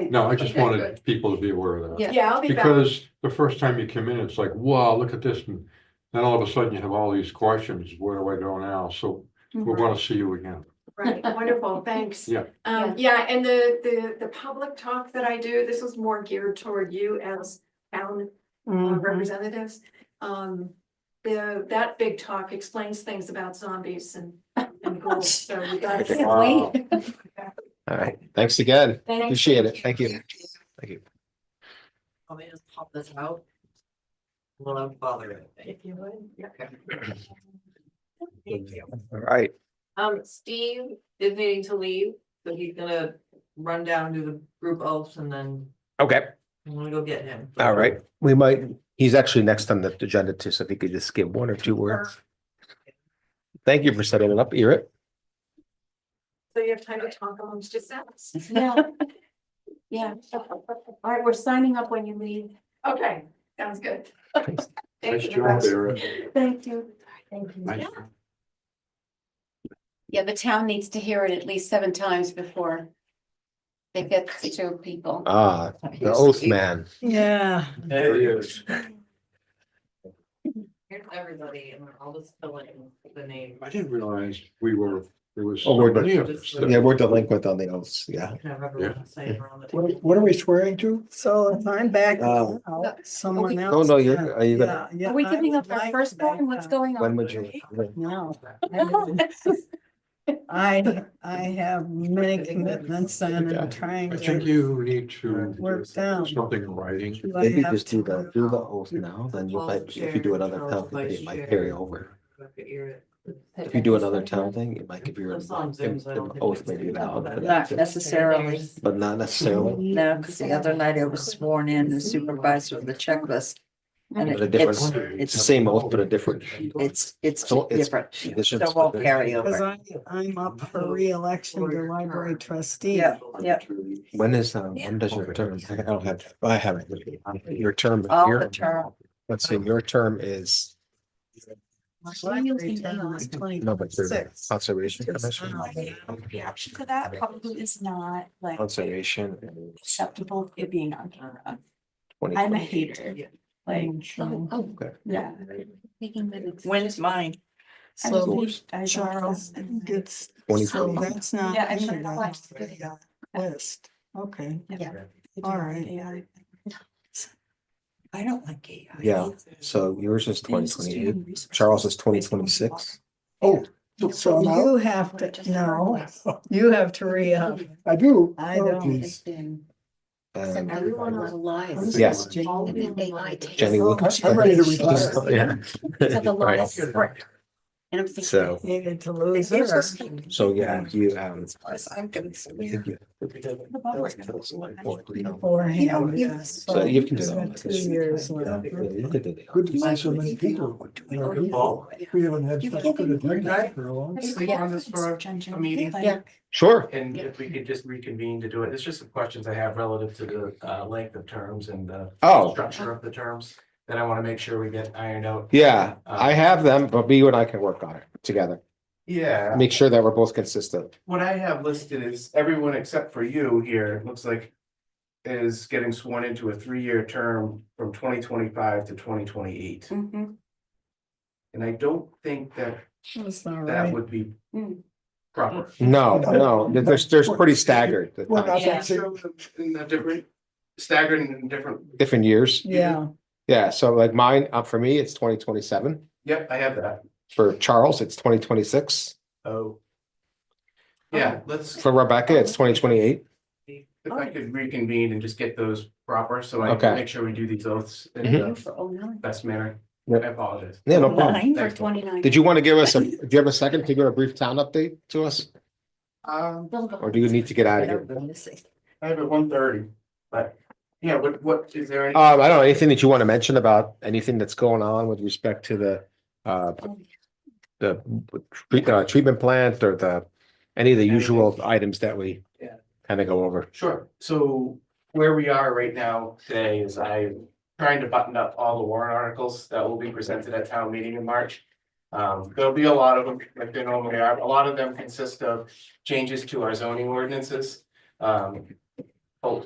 No, I just Okay, wanted good. people to be aware of that. Yeah. Yeah, I'll be back. Because the first time you come in, it's like, wow, look at this. And then all of a sudden you have all these questions. Where do I go now? So we're going to see you again. Right, wonderful, thanks. Yeah. Yeah, and the public talk that I do, this was more geared toward you as town Mhm. representatives. That big talk explains things about zombies and goals, so you guys. Wow. All right. Thanks again. Thank you. Appreciate it. Thank you. Thank you. Let me just pop this out. Well, I'm bothering it. If you would, yeah. Thank you. All right. Steve is needing to leave, so he's gonna run down to the group oaths and then Okay. I'm gonna go get him. All right. He's actually next on the agenda too, so if he could just give one or two words. Thank you for setting it up, Erit. So you have time to talk amongst yourselves. Yeah. Yeah. All right, we're signing up when you leave. Okay, Sounds good. Nice Thank you. job, Eric. Thank you. Thank Nice. Yeah, the town needs to hear it at least 7 times before it gets to people. Ah, the oath man. Yeah, There he is. Here's everybody and I'll just fill in the name. I didn't realize there was. Oh, we're so many of us. Yeah, we're delinquent on the oaths, yeah. Have everyone say it around the What, table. what are we swearing to? so if I'm back, Oh. now, someone Oh, else. no, you're- are you gonna- Yeah, yeah, Are we I giving would up our like firstborn? to What's back going on? When would you? up. No. I have many commitments and Yeah. I'm trying I think to you need to work down. something in writing. Do I Maybe have just do to- the oath now, then you might, if you do another town thing, it might carry over. If you do another town thing, it might give your It's on Zoom, so I don't think oath it's- maybe valid, Not necessarily. but not necessarily. No, because the other night I was sworn in as supervisor of the checklist. And But a it's, different, it's the same oath, but a different. it's So it's- different. it's So just- it won't carry Cause over. I'm up for reelection to library trustee. Yeah, yeah. When does your term? I don't have, I haven't. Your term. All your- the term. Let's see, your term is, My library term is no, but there's 26. conservation commission. reaction to that probably is not like Conservation. acceptable it being on camera. 20. I'm a hater, like, Oh, yeah. taking minutes. When's mine? I So think I Charles don't- gets, 20. so that's not. Yeah, I in should the watch the video. List, okay. Yeah. All right. AI. I don't like AI. Yeah, so yours is 2028. Charles is 2026. Oh, so now, You have to, no, you have to re-up. I do. I Oh, don't. geez. And Everyone was alive. Yes. And then AI takes Jenny over. Lucas. I'm ready to retire. Yeah. So the Right. last brick. And I'm thinking. So, Needed to lose It's her. just- so yeah, you, I'm concerned. Beforehand. So you can do that. Got 2 years left. Good to see so many people. We haven't had such good attendance for a long. Sleep on this for a meeting. Yeah. Sure. And if we could just reconvene to do it, there's just some questions I have relative to the length of terms and the Oh, structure of the terms that I want to make sure we get ironed out. yeah, I have them, but you and I can work on it together. Yeah, Make sure that we're both consistent. what I have listed is everyone except for you here, it looks like is getting sworn into a 3-year term from 2025 to 2028. Mhm. And I don't think that That's not that right. would be Mm. proper. No, there's pretty staggered. the Well, not times. that So in a different, staggered in different, Different years. Yeah, Yeah, so like mine, for me, it's 2027. yep, I have that. For Charles, it's 2026. Oh. Yeah, let's. For Rebecca, it's 2028. If I could reconvene and just get those proper, so I Okay. can make sure we do these oaths in Mhm. the For 09. best manner. Yep. I apologize. Yeah, no problem. 9. For Thanks. 29. Did you want to give us do you have a second to give a brief town update to us? Or do you need to get out of here? I have at 1:30, but yeah, what is there? Any? I don't know, anything that you want to mention about anything that's going on with respect to the treatment plant or any of the usual items that we Yeah. kind of go over? Sure, so where we are right now today is I'm trying to button up all the warrant articles that will be presented at town meeting in March. There'll be a lot of them, like there normally are. A lot of them consist of changes to our zoning ordinances.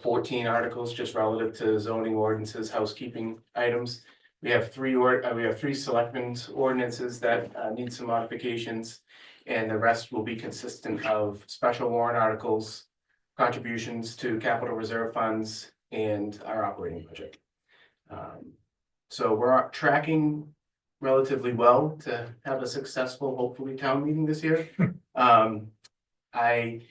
14 articles just relative to zoning ordinances, housekeeping items. We have three selectmen's ordinances that need some modifications. And the rest will be consistent of special warrant articles, contributions to capital reserve funds, and our operating budget. So we're tracking relatively well to have a successful, hopefully, town meeting this year. I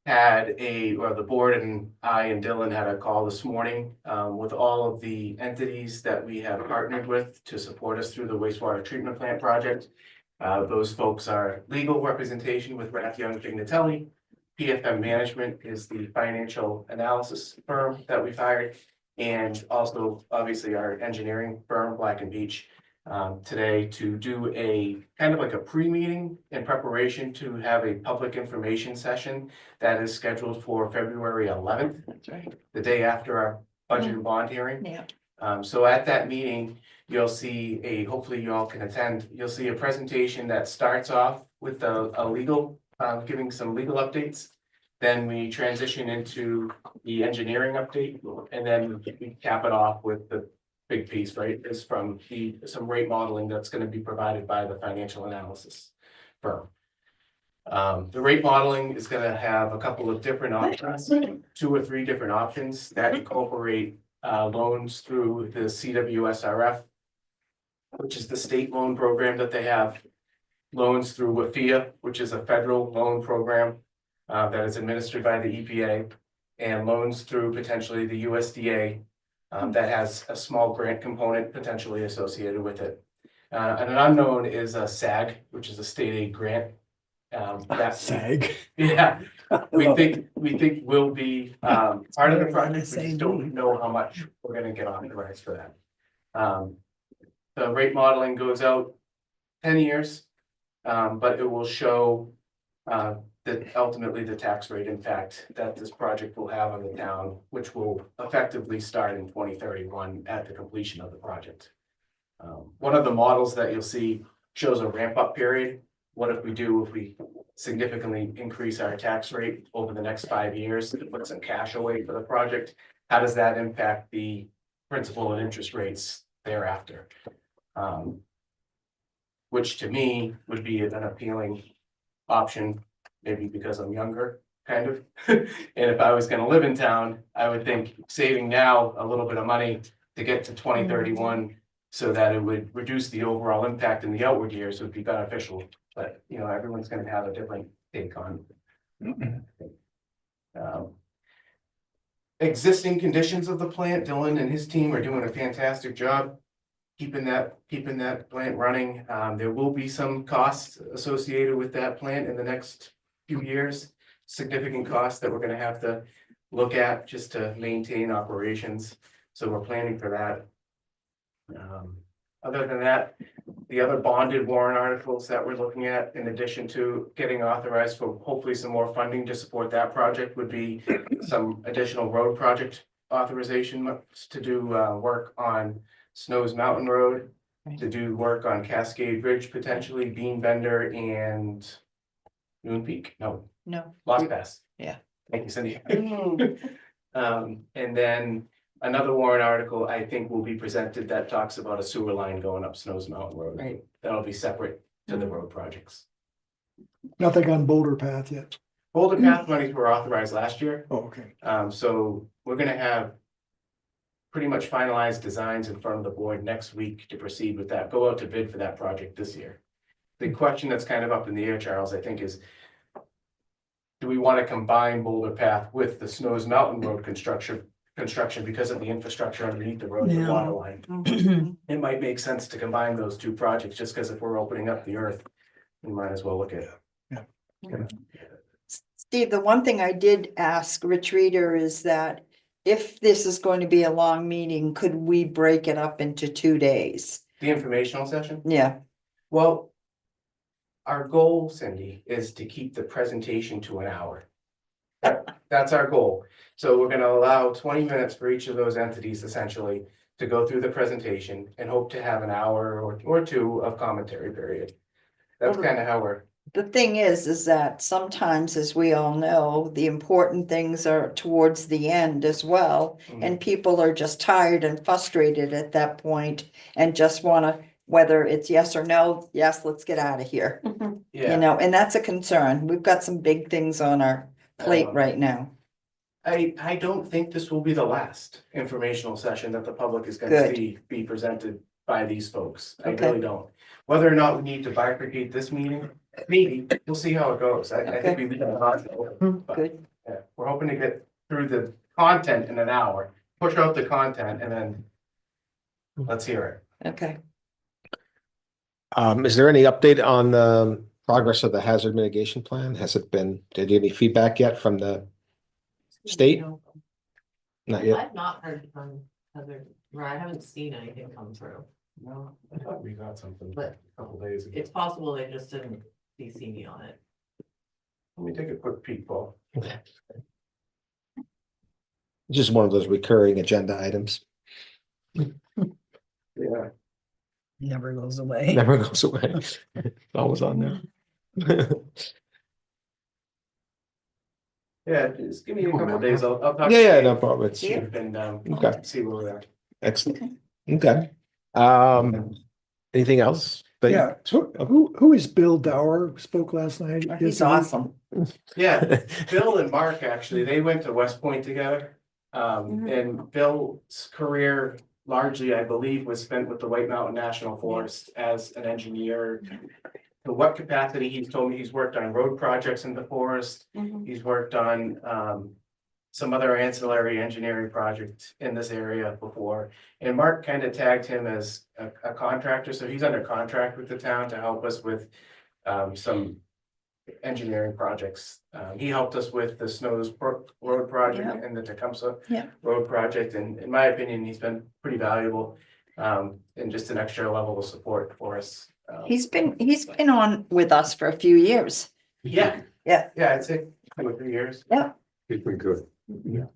had the board and I and Dylan had a call this morning with all of the entities that we have partnered with to support us through the wastewater treatment plant project. Those folks are legal representation with Rath Young Pignatelli. PFM Management is the financial analysis firm that we've hired. And also, obviously, our engineering firm, Black and Beach, today to do a kind of like a pre-meeting in preparation to have a public information session that is scheduled for February 11th, That's right. the day after our budget and bond hearing. Yeah. So at that meeting, you'll see hopefully you all can attend, you'll see a presentation that starts off with a legal, giving some legal updates. Then we transition into the engineering update, and then we cap it off with the big piece, right, is from some rate modeling that's gonna be provided by the financial analysis firm. The rate modeling is gonna have a couple of different options, 2 or 3 different options that incorporate loans through the CWSRF, which is the state loan program that they have. Loans through WFIA, which is a federal loan program that is administered by the EPA, and loans through potentially the USDA that has a small grant component potentially associated with it. And an unknown is a SAG, which is a state aid grant. SAG. Yeah, I we love think will be part of the project, we just SAG. don't know how much we're gonna get authorized for that. The rate modeling goes out 10 years, but it will show that ultimately the tax rate impact that this project will have on the town, which will effectively start in 2031 at the completion of the project. One of the models that you'll see shows a ramp up period. What if we significantly increase our tax rate over the next 5 years to put some cash away for the project? How does that impact the principal and interest rates thereafter? Which to me would be an appealing option, maybe because I'm younger, kind of. And if I was gonna live in town, I would think saving now a little bit of money to get to 2031 so that it would reduce the overall impact in the outward years would be beneficial. But, you know, everyone's gonna have a different take on. Existing conditions of the plant, Dylan and his team are doing a fantastic job keeping that plant running. There will be some costs associated with that plant in the next few years. Significant costs that we're gonna have to look at just to maintain operations. So we're planning for that. Other than that, the other bonded warrant articles that we're looking at, in addition to getting authorized for hopefully some more funding to support that project, would be some additional road project authorization to do work on Snows Mountain Road, to do work on Cascade Ridge, potentially Bean Bender and Moon Peak, no, Lost Pass. Yeah. Thank you, Cindy. And then another warrant article, I think, will be presented that talks about a sewer line going up Snows Mountain Road. Right. That'll be separate to the road projects. Nothing on Boulder Path yet. Boulder Path monies were authorized last year, Oh, okay. so we're gonna have pretty much finalized designs in front of the board next week to proceed with that, go out to bid for that project this year. The question that's kind of up in the air, Charles, I think is, do we want to combine Boulder Path with the Snows Mountain Road construction because of the infrastructure underneath the road, the Yeah. water line? It might make sense to combine those 2 projects, just because if we're opening up the earth, we might as well look at it. Steve, the one thing I did ask Rich Reader is that if this is going to be a long meeting, could we break it up into 2 days? The informational session? Yeah, Well, our goal, Cindy, is to keep the presentation to an hour. That's our goal. So we're gonna allow 20 minutes for each of those entities essentially to go through the presentation and hope to have an hour or 2 of commentary period. That's kind of how we're, the thing is that sometimes, as we all know, the important things are towards the end as well. And people are just tired and frustrated at that point and just wanna, whether it's yes or no, yes, let's get out of here. You yeah. know, and that's a concern. We've got some big things on our plate right now. I don't think this will be the last informational session that the public is gonna Good. be presented by these folks. I Okay. really don't. Whether or not we need to bifurcate this meeting, maybe, we'll see how it goes. I think we leave it open, but Good. yeah, we're hoping to get through the content in an hour, push out the content and then let's hear it. Okay. Is there any update on the progress of the hazard mitigation plan? Did you get any feedback yet from the state? Not yet. I've not heard from other, or I haven't seen anything come through. No, I thought we got something But a couple days ago. it's possible they just didn't CC me on it. Let me take a quick peek, Paul. Just one of those recurring agenda items. Yeah. Never goes away. Never goes away. It's always on there. Yeah, just give me a You couple of remember? days, I'll talk. Yeah, to yeah, Dave no problem. It's, And, okay, see where we're at. excellent. Okay. Anything else? that you- Yeah, so who is Bill Dower, spoke last night? He's awesome. Yeah, Bill and Mark, actually, they went to West Point together. Mm-hmm. And Bill's career largely, I believe, was spent with the White Mountain National Forest as an engineer. To what capacity, he's told me he's worked on road projects in the forest. He's worked on some other ancillary engineering projects in this area before. And Mark kind of tagged him as a contractor, so he's under contract with the town to help us with some engineering projects. He helped us with the Snows Brook Road project and the Tecumseh Yeah. Road project, and in my opinion, he's been pretty valuable. And just an extra level of support for us. He's been on with us for a few years. Yeah. Yeah. Yeah, I'd say 2 or 3 years. He's been good.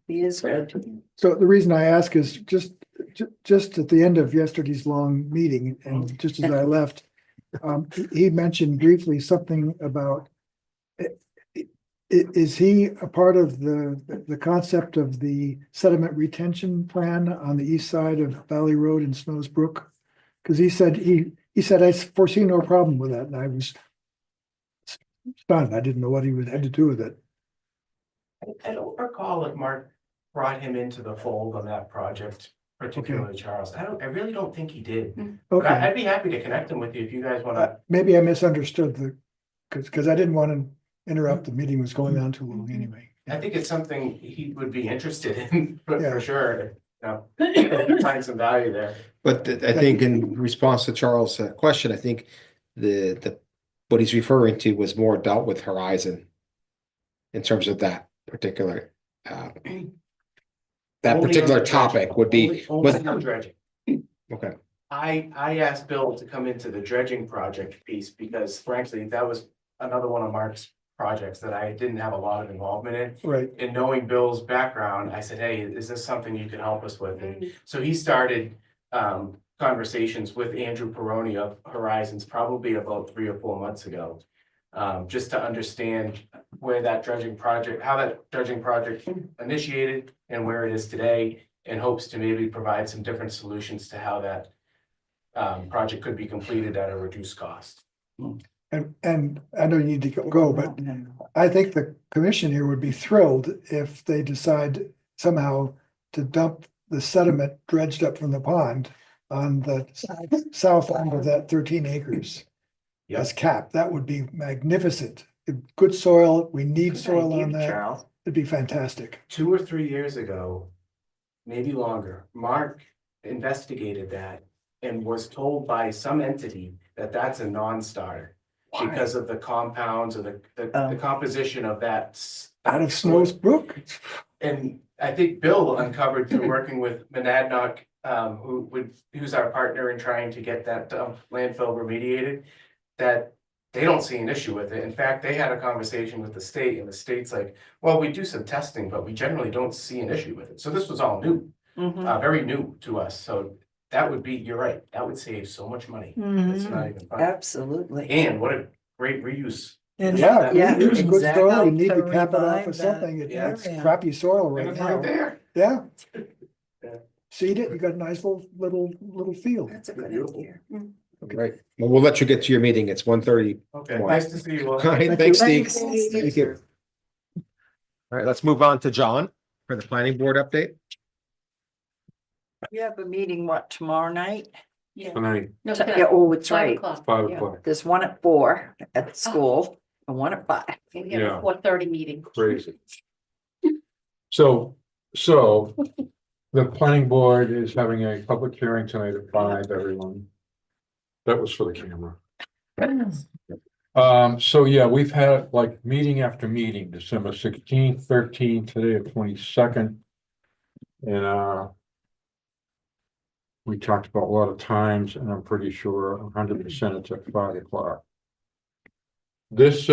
He is good. So the reason I ask is just at the end of yesterday's long meeting, and just as I left, he mentioned briefly something about, is he a part of the concept of the sediment retention plan on the east side of Valley Road in Snows Brook? Because he said, I foresee no problem with that, and I was stunned. I didn't know what he had to do with it. I don't recall if Mark brought him into the fold on that project, particularly Charles. I really don't think he did. But Okay, I'd be happy to connect him with you if you guys wanna. maybe I misunderstood because I didn't want to interrupt. The meeting was going on too long anyway. I think it's something he would be interested in, for Yeah. sure, find some value there. But I think in response to Charles' question, I think what he's referring to was more dealt with Horizon in terms of that particular Only on the topic would be, Only on dredging. okay, I asked Bill to come into the dredging project piece because frankly, that was another one of Mark's projects that I didn't have a lot of involvement in. Right. And knowing Bill's background, I said, hey, is this something you can help us with? And so he started conversations with Andrew Peroni of Horizons probably about 3 or 4 months ago. Just to understand where that dredging project, how that dredging project initiated and where it is today, in hopes to maybe provide some different solutions to how that project could be completed at a reduced cost. And I know you need to go, but I think the commission here would be thrilled if they decide somehow to dump the sediment dredged up from the pond on the south end of that 13 acres as cap. That would be magnificent. Good soil. We need soil on that. Charles. It'd be fantastic. 2 or 3 years ago, maybe longer, Mark investigated that and was told by some entity that that's a non-starter. Because of the compounds or the composition of that. Out of Snows Brook. And I think Bill uncovered through working with Monadnock, who's our partner in trying to get that landfill remediated, that they don't see an issue with it. In fact, they had a conversation with the state and the state's like, well, we do some testing, but we generally don't see an issue with it. So this was all new, very new to us. So that would be, you're right, that would save so much money. It's not even fun. Absolutely. And what a great reuse. And Yeah, Yeah, it's good soil. exactly. You need to To cap it off revive of that something. area. It's crappy soil And right it's right now. there. Yeah. Yeah. Seed it, you got a nice little field. That's a good Beautiful. idea. right. Well, we'll let you get to your meeting. It's 1:30. Okay, Wow. nice to see you all. All right, thanks, Steve. Thanks, Thank you. All right, let's move on to John for the planning board update. You have a meeting, what, tomorrow night? Tonight, No, Yeah, oh, it's 5 right. o'clock. 5 Yeah. o'clock, There's one at 4 at the school and one at 5. And we have Yeah. a 4:30 meeting. crazy. So the planning board is having a public hearing tonight at 5, everyone. That was for the camera. So yeah, we've had like meeting after meeting, December 16th, 13th, today of 22nd. And we talked about a lot of times, and I'm pretty sure 100% it's at 5 o'clock. This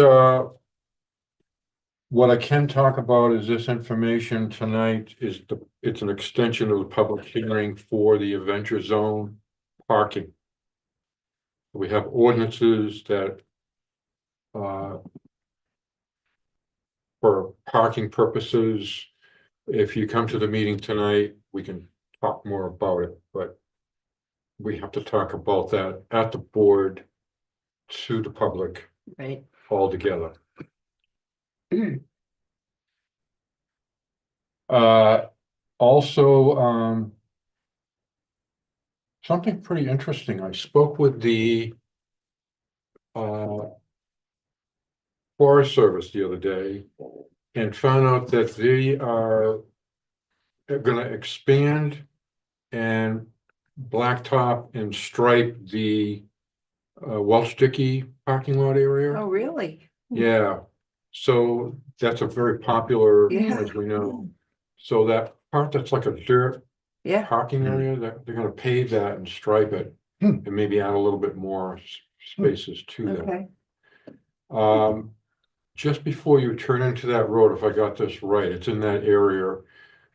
What I can talk about is this information tonight it's an extension of the public hearing for the Adventure Zone parking. We have ordinances that for parking purposes, if you come to the meeting tonight, we can talk more about it, but we have to talk about that at the board to the public Right. all together. Also, something pretty interesting. I spoke with the Forest Service the other day and found out that they are gonna expand and blacktop and stripe the Welch Dickey parking lot area. Oh, really? Yeah, so that's a very popular, Yeah. as we know. So that part that's like a dirt Yeah. parking area, that they're gonna pave that and stripe it. And maybe add a little bit more spaces to that. Okay. Just before you turn into that road, if I got this right, it's in that area.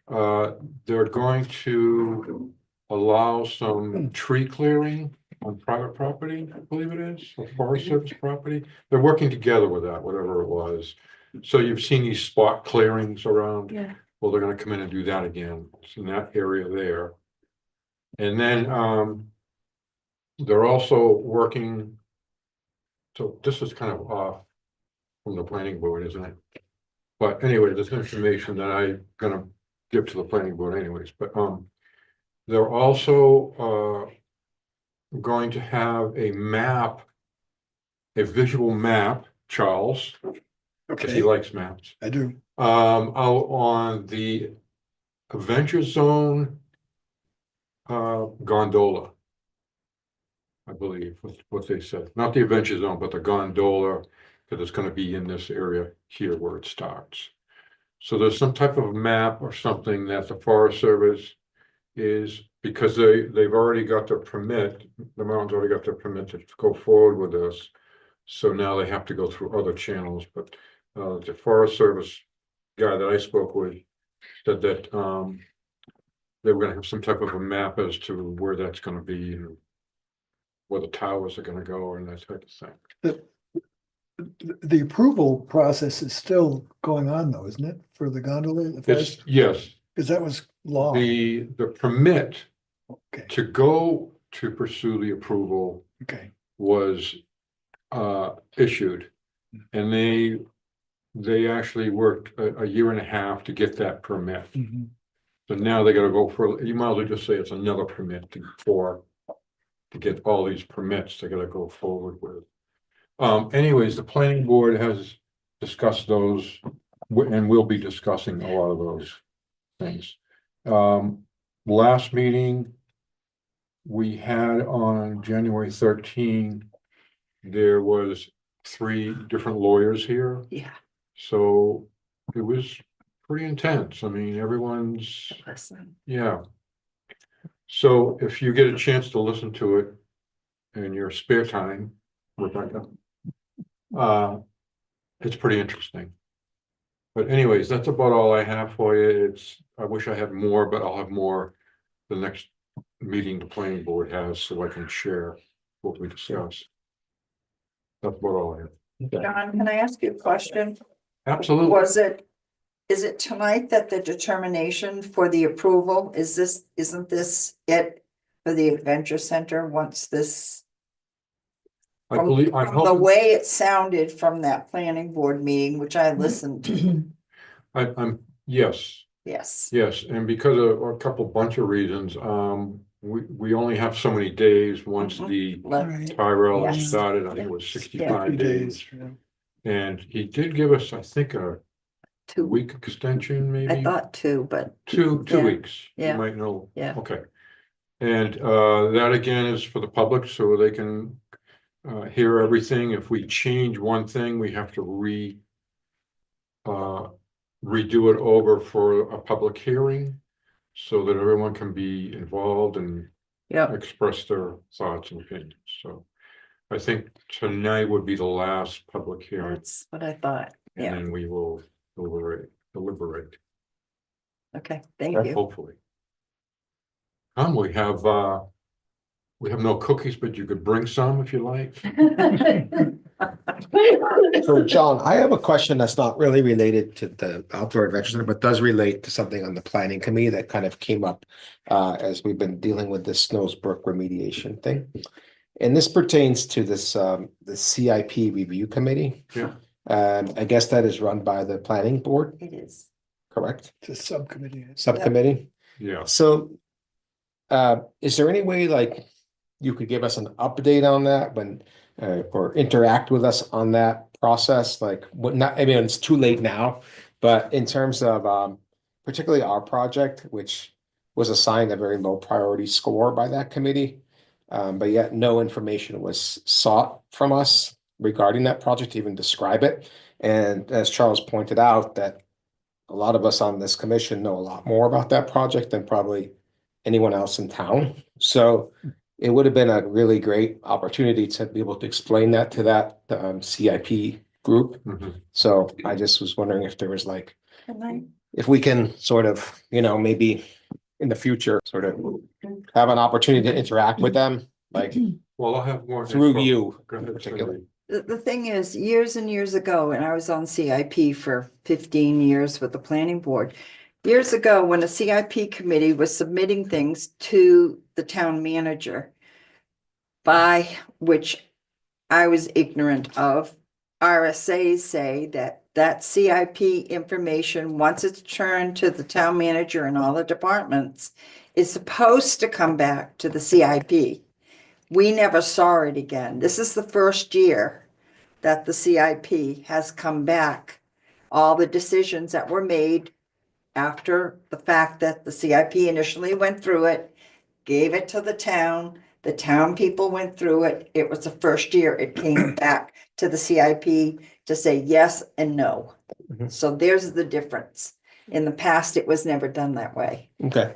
They're going to allow some tree clearing on private property, I believe it is, or Forest Service property. They're working together with that, whatever it was. So you've seen these spot clearings around. Yeah. Well, they're gonna come in and do that again. It's in that area there. And then, they're also working. So this is kind of off from the planning board, isn't it? But anyway, this information that I'm gonna give to the planning board anyways, but, they're also, going to have a map, a visual map, Charles, because he likes maps, I do. out on the Adventure Zone gondola. I believe what they said, not the Adventure Zone, but the gondola, because it's gonna be in this area here where it starts. So there's some type of map or something that the Forest Service is, because they've already got their permit, the mountain's already got their permit to go forward with this. So now they have to go through other channels, but the Forest Service guy that I spoke with said that they were gonna have some type of a map as to where that's gonna be and where the towers are gonna go and that type of thing. The approval process is still going on though, isn't it, for the gondola? It's, yes, Because that was law. the permit Okay, to go to pursue the approval okay. was issued. And they actually worked a year and a half to get that permit. Mhm. So now they gotta go for, you might as well just say it's another permit to get all these permits, they gotta go forward with. Anyways, the planning board has discussed those, and we'll be discussing a lot of those things. Last meeting we had on January 13, there was 3 different lawyers here. Yeah. So it was pretty intense. I mean, everyone's, Listen. yeah. So if you get a chance to listen to it in your spare time, Rebecca, it's pretty interesting. But anyways, that's about all I have for you. I wish I had more, but I'll have more the next meeting the planning board has, so I can share what we discussed. That's about all I have. John, can I ask you a question? Absolutely. Is it tonight that the determination for the approval, isn't this it for the Adventure Center once this? I believe, I'm From the hoping, way it sounded from that planning board meeting, which I listened to, I'm, yes, yes. yes, and because of a bunch of reasons, we only have so many days once the Left. Tyrell Yes. started, I think it was 65 3 days. yeah. And he did give us, I think, a 2 week extension, maybe. I thought 2, but Two Yeah. weeks. You Yeah. might know. Yeah. Okay. And that again is for the public, so they can hear everything. If we change one thing, we have to redo it over for a public hearing, so that everyone can be involved and yeah, express their thoughts and opinions. So I think tonight would be the last public hearing, that's what I thought. and Yeah, then we will deliberate, Okay, thank you. hopefully. We have no cookies, but you could bring some if you like. So John, I have a question that's not really related to the outdoor adventure center, but does relate to something on the planning committee that kind of came up as we've been dealing with this Snowsbrook remediation thing. And this pertains to this the CIP review committee. Yeah. I guess that is run by the planning board, It is. correct? It's a subcommittee. Subcommittee. Yeah, So is there any way like you could give us an update on that when or interact with us on that process? Like what not, I mean, it's too late now, but in terms of particularly our project, which was assigned a very low priority score by that committee. But yet no information was sought from us regarding that project to even describe it. And as Charles pointed out, that a lot of us on this commission know a lot more about that project than probably anyone else in town. So it would have been a really great opportunity to be able to explain that to that CIP group. mhm. So I just was wondering if there was like, Can I- if we can sort of, maybe in the future, sort of have an opportunity to interact with them, like Well, I'll have more. through info. you Go in ahead, particular. Cindy. The thing is, years and years ago, and I was on CIP for 15 years with the planning board. Years ago, when a CIP committee was submitting things to the town manager, by which I was ignorant of, RSAs say that CIP information, once it's turned to the town manager and all the departments, is supposed to come back to the CIP. We never saw it again. This is the first year that the CIP has come back. All the decisions that were made after the fact that the CIP initially went through it, gave it to the town people went through it. It was the first year it came back to the CIP to say yes and no. Mhm. So there's the difference. In the past, it was never done that way. Okay.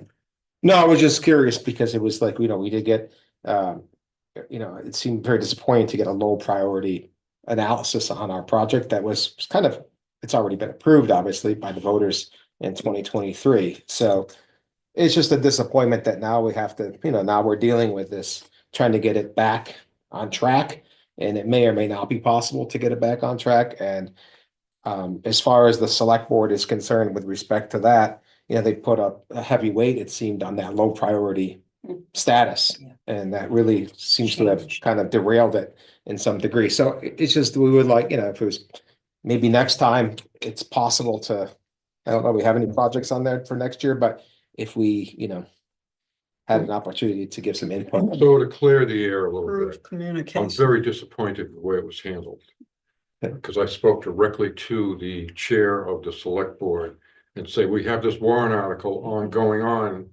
No, I was just curious because it was like, we did get, it seemed very disappointing to get a low priority analysis on our project that was kind of, it's already been approved, obviously, by the voters in 2023. So it's just a disappointment that now we have to, now we're dealing with this, trying to get it back on track. And it may or may not be possible to get it back on track. And as far as the select board is concerned with respect to that, they put a heavy weight, it seemed, on that low priority status. Yeah. And that really seems to have Changed. kind of derailed it in some degree. So it's just, we would like, if it was, maybe next time it's possible to, I don't know, we have any projects on there for next year, but if we, had an opportunity to give some input. So to clear the air a little Improved bit, I'm communication. very disappointed with the way it was handled. Okay. Because I spoke directly to the chair of the select board and say, we have this warrant article going on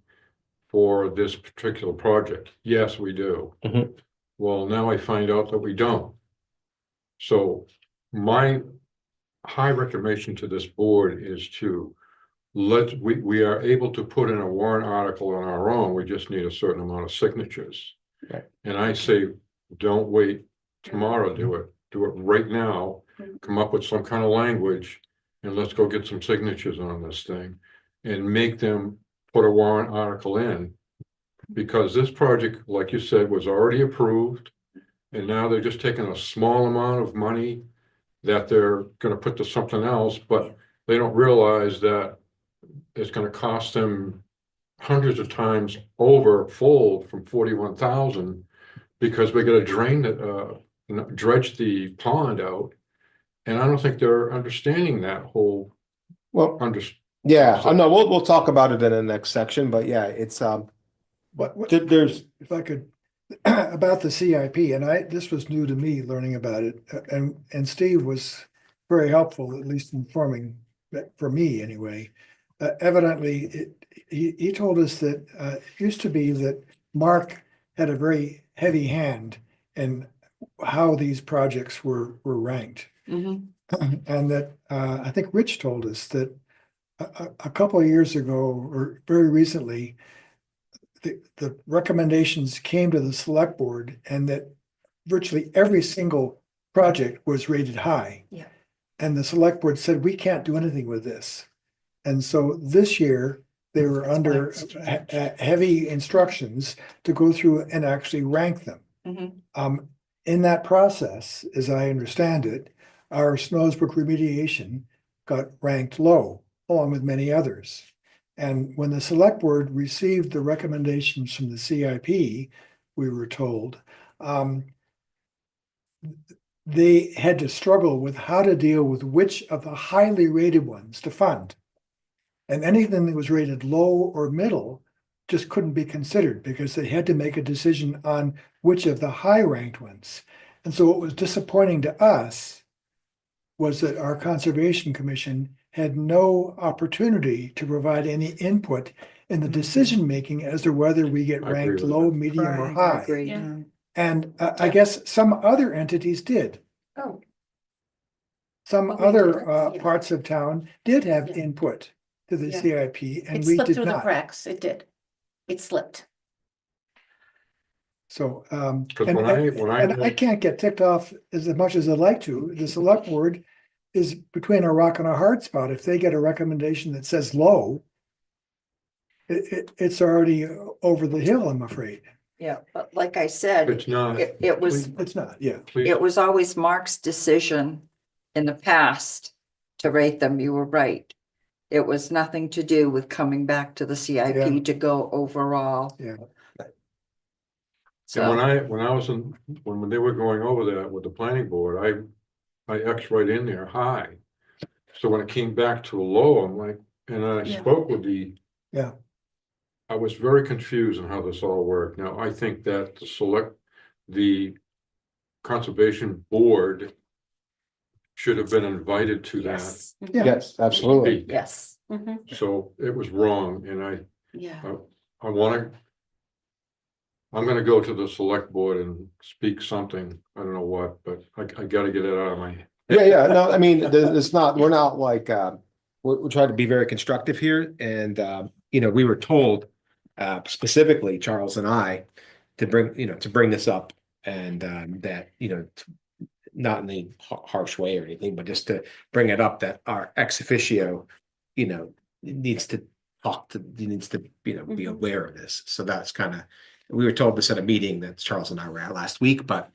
for this particular project. Yes, we do. Mhm. Well, now I find out that we don't. So my high recommendation to this board is to we are able to put in a warrant article on our own. We just need a certain amount of signatures. Okay. And I say, don't wait tomorrow, do it right now, come up with some kind of language. And let's go get some signatures on this thing and make them put a warrant article in. Because this project, like you said, was already approved. And now they're just taking a small amount of money that they're gonna put to something else, but they don't realize that it's gonna cost them hundreds of times over fold from 41,000 because we're gonna dredge the pond out. And I don't think they're understanding that whole Well, yeah, I know, we'll talk about it in the next section, but yeah, it's, there's, If I could, about the CIP, and this was new to me, learning about it, and Steve was very helpful, at least informing, for me anyway. Evidently, he told us that it used to be that Mark had a very heavy hand in how these projects were ranked. Mhm. And that I think Rich told us that a couple of years ago, or very recently, the recommendations came to the select board and that virtually every single project was rated high. Yeah. And the select board said, we can't do anything with this. And so this year, they were under heavy instructions to go through and actually rank them. Mhm. In that process, as I understand it, our Snowsbrook remediation got ranked low, along with many others. And when the select board received the recommendations from the CIP, we were told, they had to struggle with how to deal with which of the highly rated ones to fund. And anything that was rated low or middle just couldn't be considered because they had to make a decision on which of the high ranked ones. And so what was disappointing to us was that our Conservation Commission had no opportunity to provide any input in the decision making as to whether we get I agree ranked with low, that. medium, or Right, high. Agreed. Yeah. And I guess some other entities did. Oh. Some But we other didn't, yeah. parts of town did have Yeah. input to the Yeah. CIP and It we slipped did through the not. cracks. It did. It slipped. So, Because and when I I can't get ticked off as much as I'd like to. The select board is between a rock and a hard spot. If they get a recommendation that says low, it's already over the hill, I'm afraid. Yeah, but like I said, It's not. it was, It's not, yeah. Please, it was always Mark's decision in the past to rate them. You were right. It was nothing to do with coming back to the Yeah. CIP to go overall. Yeah. and So, when I was in, when they were going over that with the planning board, I X right in there, high. So when it came back to a low, I'm like, and I Yeah. spoke with the. Yeah. I was very confused on how this all worked. Now, I think that the conservation board should have been invited to that. yes, Yeah. Yes, absolutely. speak. yes. Mhm. So it was wrong, and Yeah. I wanna. I'm gonna go to the select board and speak something, I don't know what, but I gotta get it out of my head. Yeah, no, I mean, it's not, we're not like, we're trying to be very constructive here and, we were told. Specifically, Charles and I, to bring this up and, that, not in a harsh way or anything, but just to bring it up that our ex officio, needs to be Mhm. aware of this. So that's kind of, we were told this at a meeting that Charles and I were at last week, but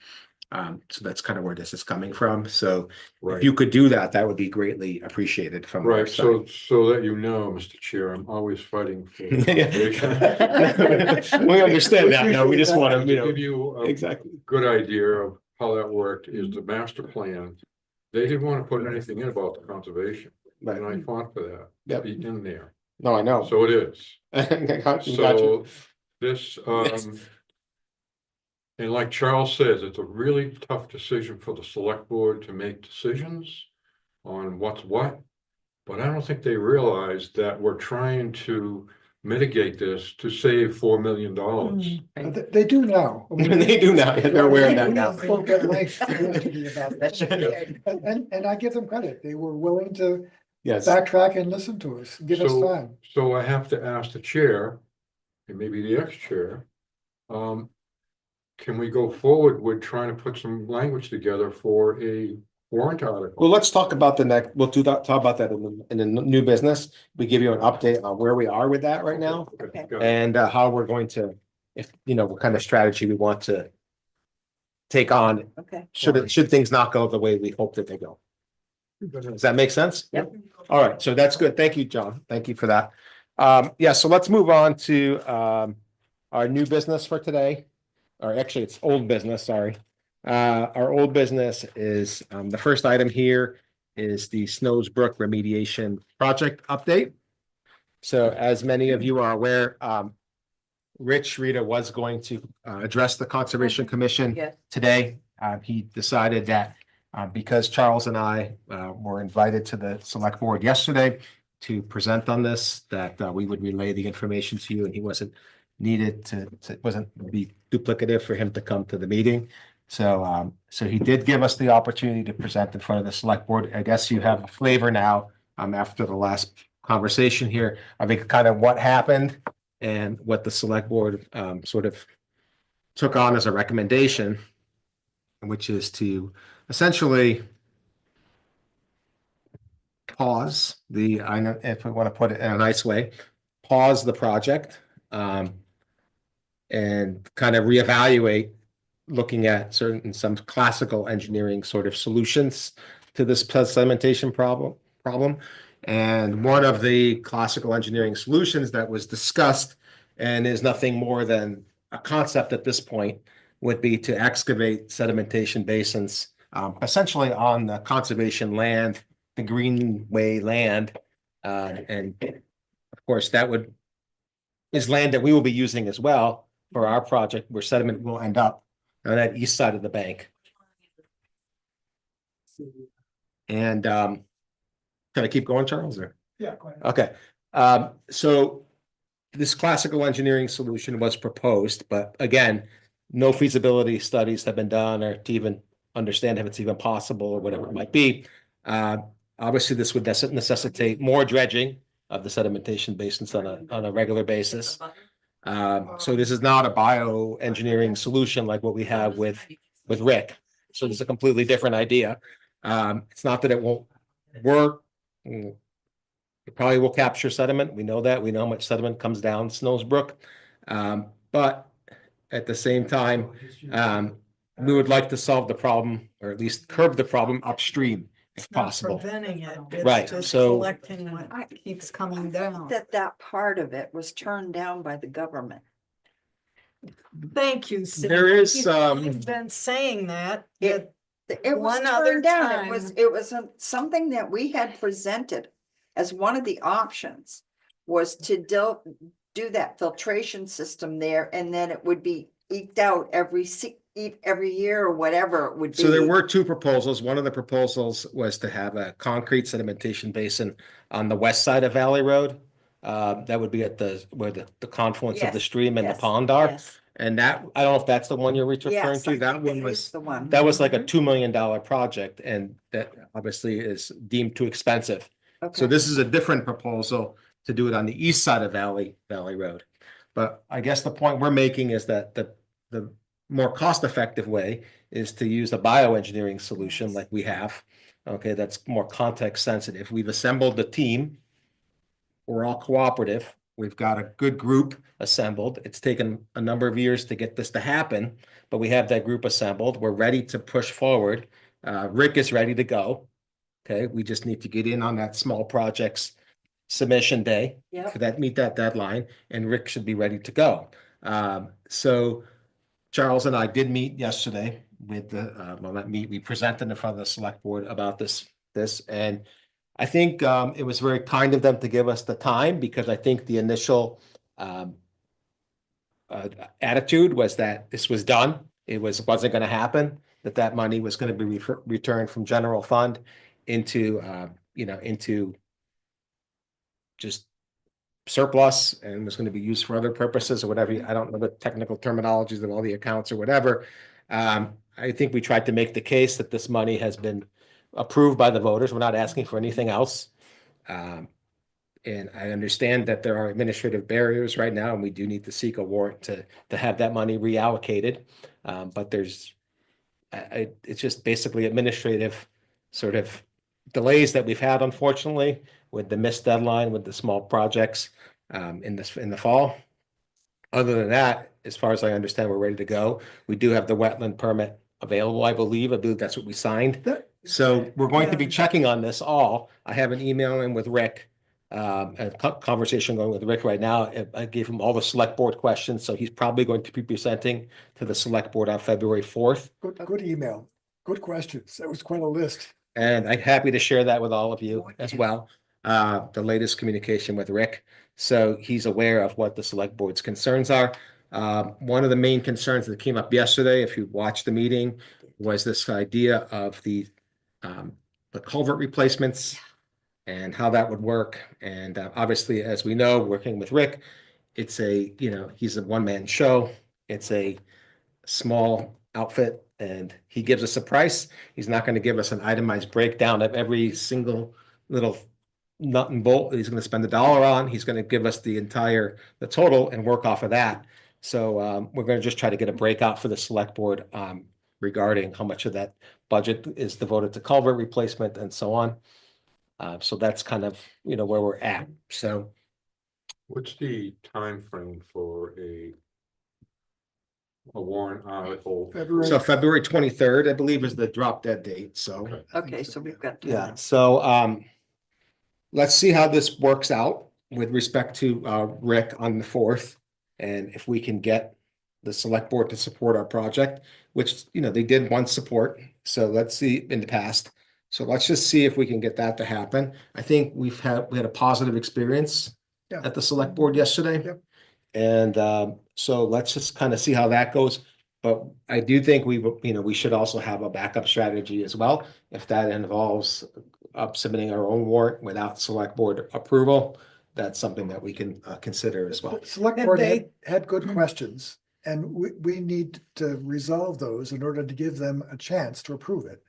so that's kind of where this is coming from. So if Right, you could do that, that would be greatly appreciated from our right, side. so that you know, Mr. Chair, I'm always fighting for. We understand that, no, we just want To to, give you a exactly. good idea of how that worked is the master plan. They didn't want to put anything in about the conservation, and I fought for that, Yep. to be in there, No, I know. so it is. Gotcha. So this, and like Charles says, it's a really tough decision for the select board to make decisions on what's what. But I don't think they realize that we're trying to mitigate this to save $4 million. They do now. I mean, They do now, yeah, they're aware of that now. Spoke at length yesterday about that. And I give them credit. They were willing to Yes, backtrack and listen to us, give us So- time. So I have to ask the chair, and maybe the ex-chair, can we go forward with trying to put some language together for a warrant article? well, let's talk about the next, we'll talk about that in the new business. We give you an update on where we are with that right now. Okay. Got it. And how we're going to, what kind of strategy we want to take on, Okay. should things not go the way we hope that they go. Does that make sense? Yep. All right, so that's good. Thank you, John. Thank you for that. Yeah, so let's move on to our new business for today. Or actually, it's old business, sorry. Our old business is, the first item here is the Snowsbrook remediation project update. So as many of you are aware, Rich Rita was going to address the Conservation Commission Yes. today. He decided that because Charles and I were invited to the select board yesterday to present on this, that we would relay the information to you, and he wasn't needed to wasn't be duplicative for him to come to the meeting. So he did give us the opportunity to present in front of the select board. I guess you have a flavor now, after the last conversation here, I think kind of what happened and what the select board sort of took on as a recommendation, which is to essentially pause I know if we want to put it in a nice way, pause the project. And kind of reevaluate, looking at some classical engineering sort of solutions to this sedimentation problem. And one of the classical engineering solutions that was discussed and is nothing more than a concept at this point would be to excavate sedimentation basins, essentially on the conservation land, the greenway land. And of course, that is land that we will be using as well for our project, where sediment will end up on that east side of the bank. And can I keep going, Charles, or? Yeah, go ahead. Okay, so this classical engineering solution was proposed, but again, no feasibility studies have been done or to even understand if it's even possible or whatever it might be. Obviously, this would necessitate more dredging of the sedimentation basins on a regular basis. So this is not a bioengineering solution like what we have with Rick. So this is a completely different idea. It's not that it won't work. It probably will capture sediment. We know that. We know how much sediment comes down Snows Brook. But at the same time, we would like to solve the problem, or at least curb the problem upstream if It's not possible. preventing it. Right, It's just so- collecting what keeps coming down. That part of it was turned down by the government. Thank you, Cindy. There is You've been saying that. It was One other turned down. It time. was something that we had presented as one of the options was to do that filtration system there, and then it would be eked out every year or whatever it would be. So there were two proposals. One of the proposals was to have a concrete sedimentation basin on the west side of Valley Road. That would be at where the confluence of the Yes, stream and the yes, pond are. yes. And that, I don't know if that's the one you're referring Yes, to. I That think one it was, is the one. that was like a $2 million project, and that obviously is deemed too expensive. So Okay. this is a different proposal to do it on the east side of Valley Road. But I guess the point we're making is that the more cost-effective way is to use a bioengineering solution like we have. Okay, that's more context sensitive. We've assembled the team. We're all cooperative. We've got a good group assembled. It's taken a number of years to get this to happen, but we have that group assembled. We're ready to push forward. Rick is ready to go. Okay, we just need to get in on that small projects submission day Yep. for that, meet that deadline, and Rick should be ready to go. So Charles and I did meet yesterday with well, not meet, we presented in front of the select board about this, and I think it was very kind of them to give us the time, because I think the initial attitude was that this was done. It wasn't going to happen, that money was going to be returned from general fund into, into just surplus, and was going to be used for other purposes or whatever. I don't know the technical terminologies of all the accounts or whatever. I think we tried to make the case that this money has been approved by the voters. We're not asking for anything else. And I understand that there are administrative barriers right now, and we do need to seek a warrant to have that money reallocated. But it's just basically administrative sort of delays that we've had, unfortunately, with the missed deadline with the small projects in the fall. Other than that, as far as I understand, we're ready to go. We do have the wetland permit available, I believe. I believe that's what we signed. So we're going to be checking on this all. I have an email in with Rick, a conversation going with Rick right now. I gave him all the select board questions, so he's probably going to be presenting to the select board on February 4th. Good email, good questions. That was quite a list. And I'm happy to share that with all of you as well. The latest communication with Rick. So he's aware of what the select board's concerns are. One of the main concerns that came up yesterday, if you watched the meeting, was this idea of the culvert replacements and how that would work. And obviously, as we know, working with Rick, it's he's a one-man show. It's a small outfit, and he gives us a price. He's not going to give us an itemized breakdown of every single little nut and bolt that he's going to spend $1 on. He's going to give us the total and work off of that. So we're going to just try to get a breakout for the select board regarding how much of that budget is devoted to culvert replacement and so on. So that's kind of, where we're at. So What's the time frame for a warrant article? so February 23rd, I believe, is the drop dead date. So. Okay. Okay, so we've got. time. Yeah, so let's see how this works out with respect to Rick on the 4th. And if we can get the select board to support our project, which, they did once support. So let's see in the past. So let's just see if we can get that to happen. I think we had a positive experience Yeah. at the select board yesterday. Yep. And so let's just kind of see how that goes. But I do think we should also have a backup strategy as well. If that involves submitting our own warrant without select board approval, that's something that we can consider as well. The Select And board they- had good questions, and we need to resolve those in order to give them a chance to approve it.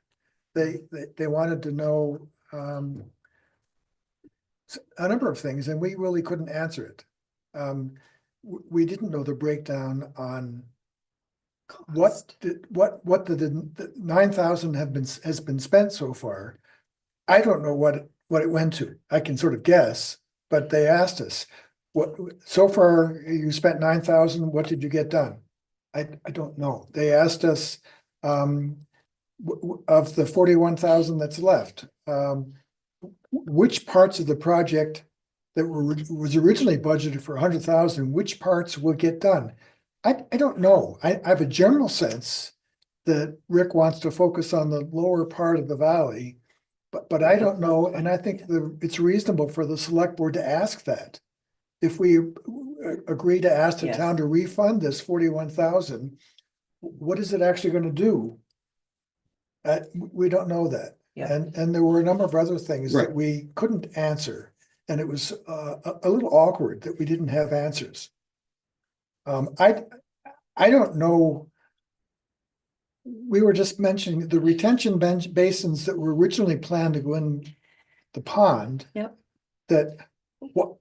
They wanted to know a number of things, and we really couldn't answer it. We didn't know the breakdown on what the 9,000 has been spent so far. I don't know what it went to. I can sort of guess, but they asked us, what, so far you spent 9,000, what did you get done? I don't know. They asked us, of the 41,000 that's left, which parts of the project that was originally budgeted for 100,000, which parts will get done? I don't know. I have a general sense that Rick wants to focus on the lower part of the valley, but I don't know, and I think it's reasonable for the select board to ask that. If we agree to ask the Yes. town to refund this 41,000, what is it actually going to do? We don't know that. Yeah. And there were a number of other things that Right. we couldn't answer, and it was a little awkward that we didn't have answers. I don't know. We were just mentioning the retention basins that were originally planned to go in the pond. Yep. That what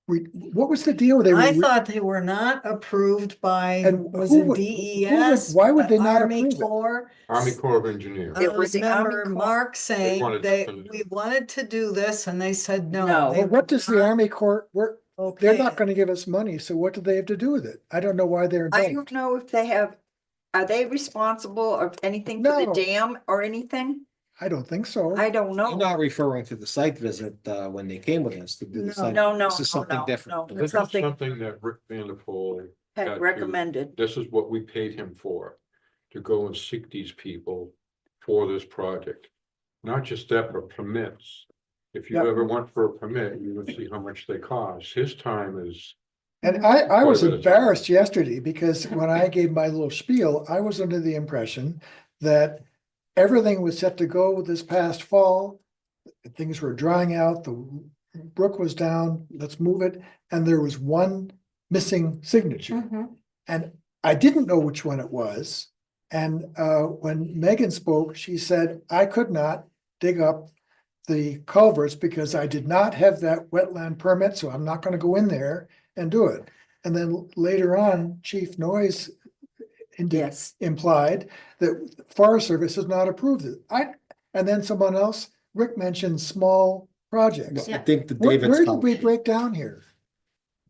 was the deal? They were. I thought they were not approved by, And was who it would- DES? why would they the not Army approve it? Corps? Army Corps of Engineers. It was the Army Remember Corps. Mark saying wanted to- we wanted to do this and they said no. No. they Well, what would does the not. Army Corps work? They're Okay. not gonna give us money, so what do they have to do with it? I don't know why they're I involved. don't know if are they responsible of anything for the No. dam or anything? I don't think so. I don't You're know. not referring to the site visit when they came with us to do No. the site. No, This is something different. no, This is something something that Rick Vanderpool had had to- recommended. This is what we paid him for, to go and seek these people for this project. Not just that, but permits. If you Yep. ever went for a permit, you would see how much they cost. His time is, And I was Quite a bit of time. embarrassed yesterday because when I gave my little spiel, I was under the impression that everything was set to go this past fall. Things were drying out, the brook was down, let's move it, and there was one missing signature. Mhm. And I didn't know which one it was. And when Megan spoke, she said, I could not dig up the culverts because I did not have that wetland permit, so I'm not gonna go in there and do it. And then later on, Chief Noyes Yes. implied that Forest Service has not approved it. And then someone else, Rick mentioned small projects. I think the Where David's. did we break down here?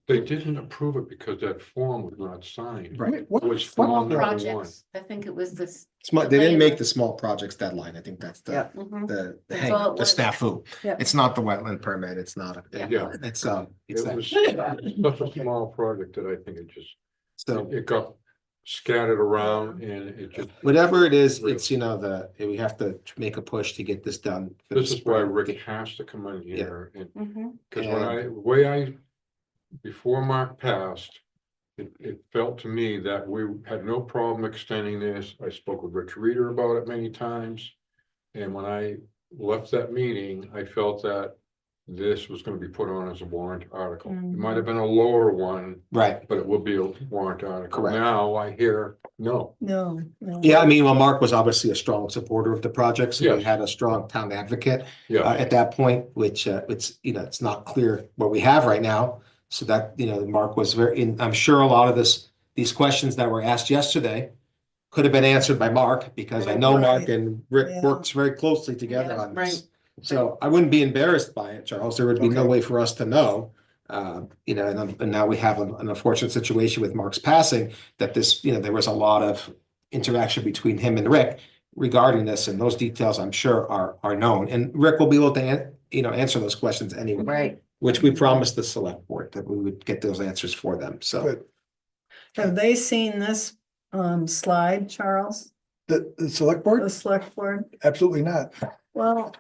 they didn't approve it because that form was not signed. Right. What- It was what- form number one. Projects, I think it was this. They didn't make the small projects deadline. I think that's Yeah. Mhm. the That's hang, all it the was. snafu. Yeah. It's not the wetland permit. It's not, Yeah. it's It that. was such a small project that I think it just, So it got scattered around and it just, whatever it is, it's, we have to make a push to get this done. for this the is why spring. Rick has to come in here and, Mhm. cause the way I, before Mark passed, it felt to me that we had no problem extending this. I spoke with Rich Reader about it many times. And when I left that meeting, I felt that this was gonna be put on as a warrant article. It might have been a lower one, Right. but it will be a warrant article. Correct. Now I hear, no, No. Yeah, I mean, well, Mark was obviously a strong supporter of the project, so we Yes. had a strong town advocate yeah, at that point, which it's not clear what we have right now. So that, Mark was and I'm sure a lot of these questions that were asked yesterday could have been answered by Mark, because I know Mark Right. and Rick Yeah. works very closely together Yeah, on this. So I wouldn't be embarrassed by it, Charles. There would be no Okay. way for us to know. You know, and now we have an unfortunate situation with Mark's passing, that this, you know, there was a lot of interaction between him and Rick regarding this, and those details, I'm sure, are known. And Rick will be able to, you know, answer those questions anyway. Right. Which we promised the select board that we would get those answers for them, so. Good. Have they seen this slide, Charles? The select The board? select board? Absolutely not. Well,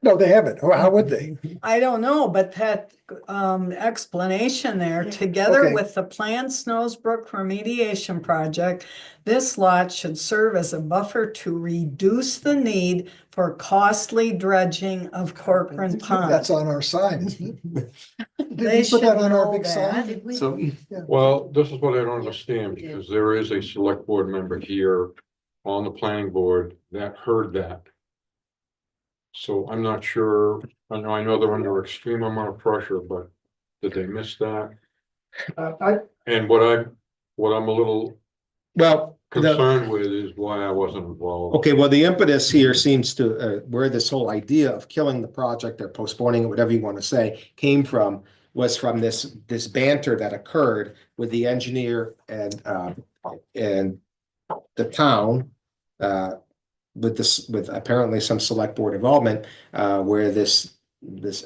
No, they haven't. Or how would they? I don't know, but that explanation there, together Okay. with the planned Snowsbrook remediation project, this lot should serve as a buffer to reduce the need for costly dredging of Corcoran That's Pond. on our sign, isn't it? Did They we put that should on our know big that. sign? So, Well, this is what I don't understand, because there is a select board member here on the planning board that heard that. So I'm not sure, I know they're under extreme amount of pressure, but did they miss that? And what I'm a little well, concerned with is why I wasn't involved. okay, well, the impetus here seems to, where this whole idea of killing the project or postponing it, whatever you want to say, came from, was from this banter that occurred with the engineer and the town, with apparently some select board involvement, where this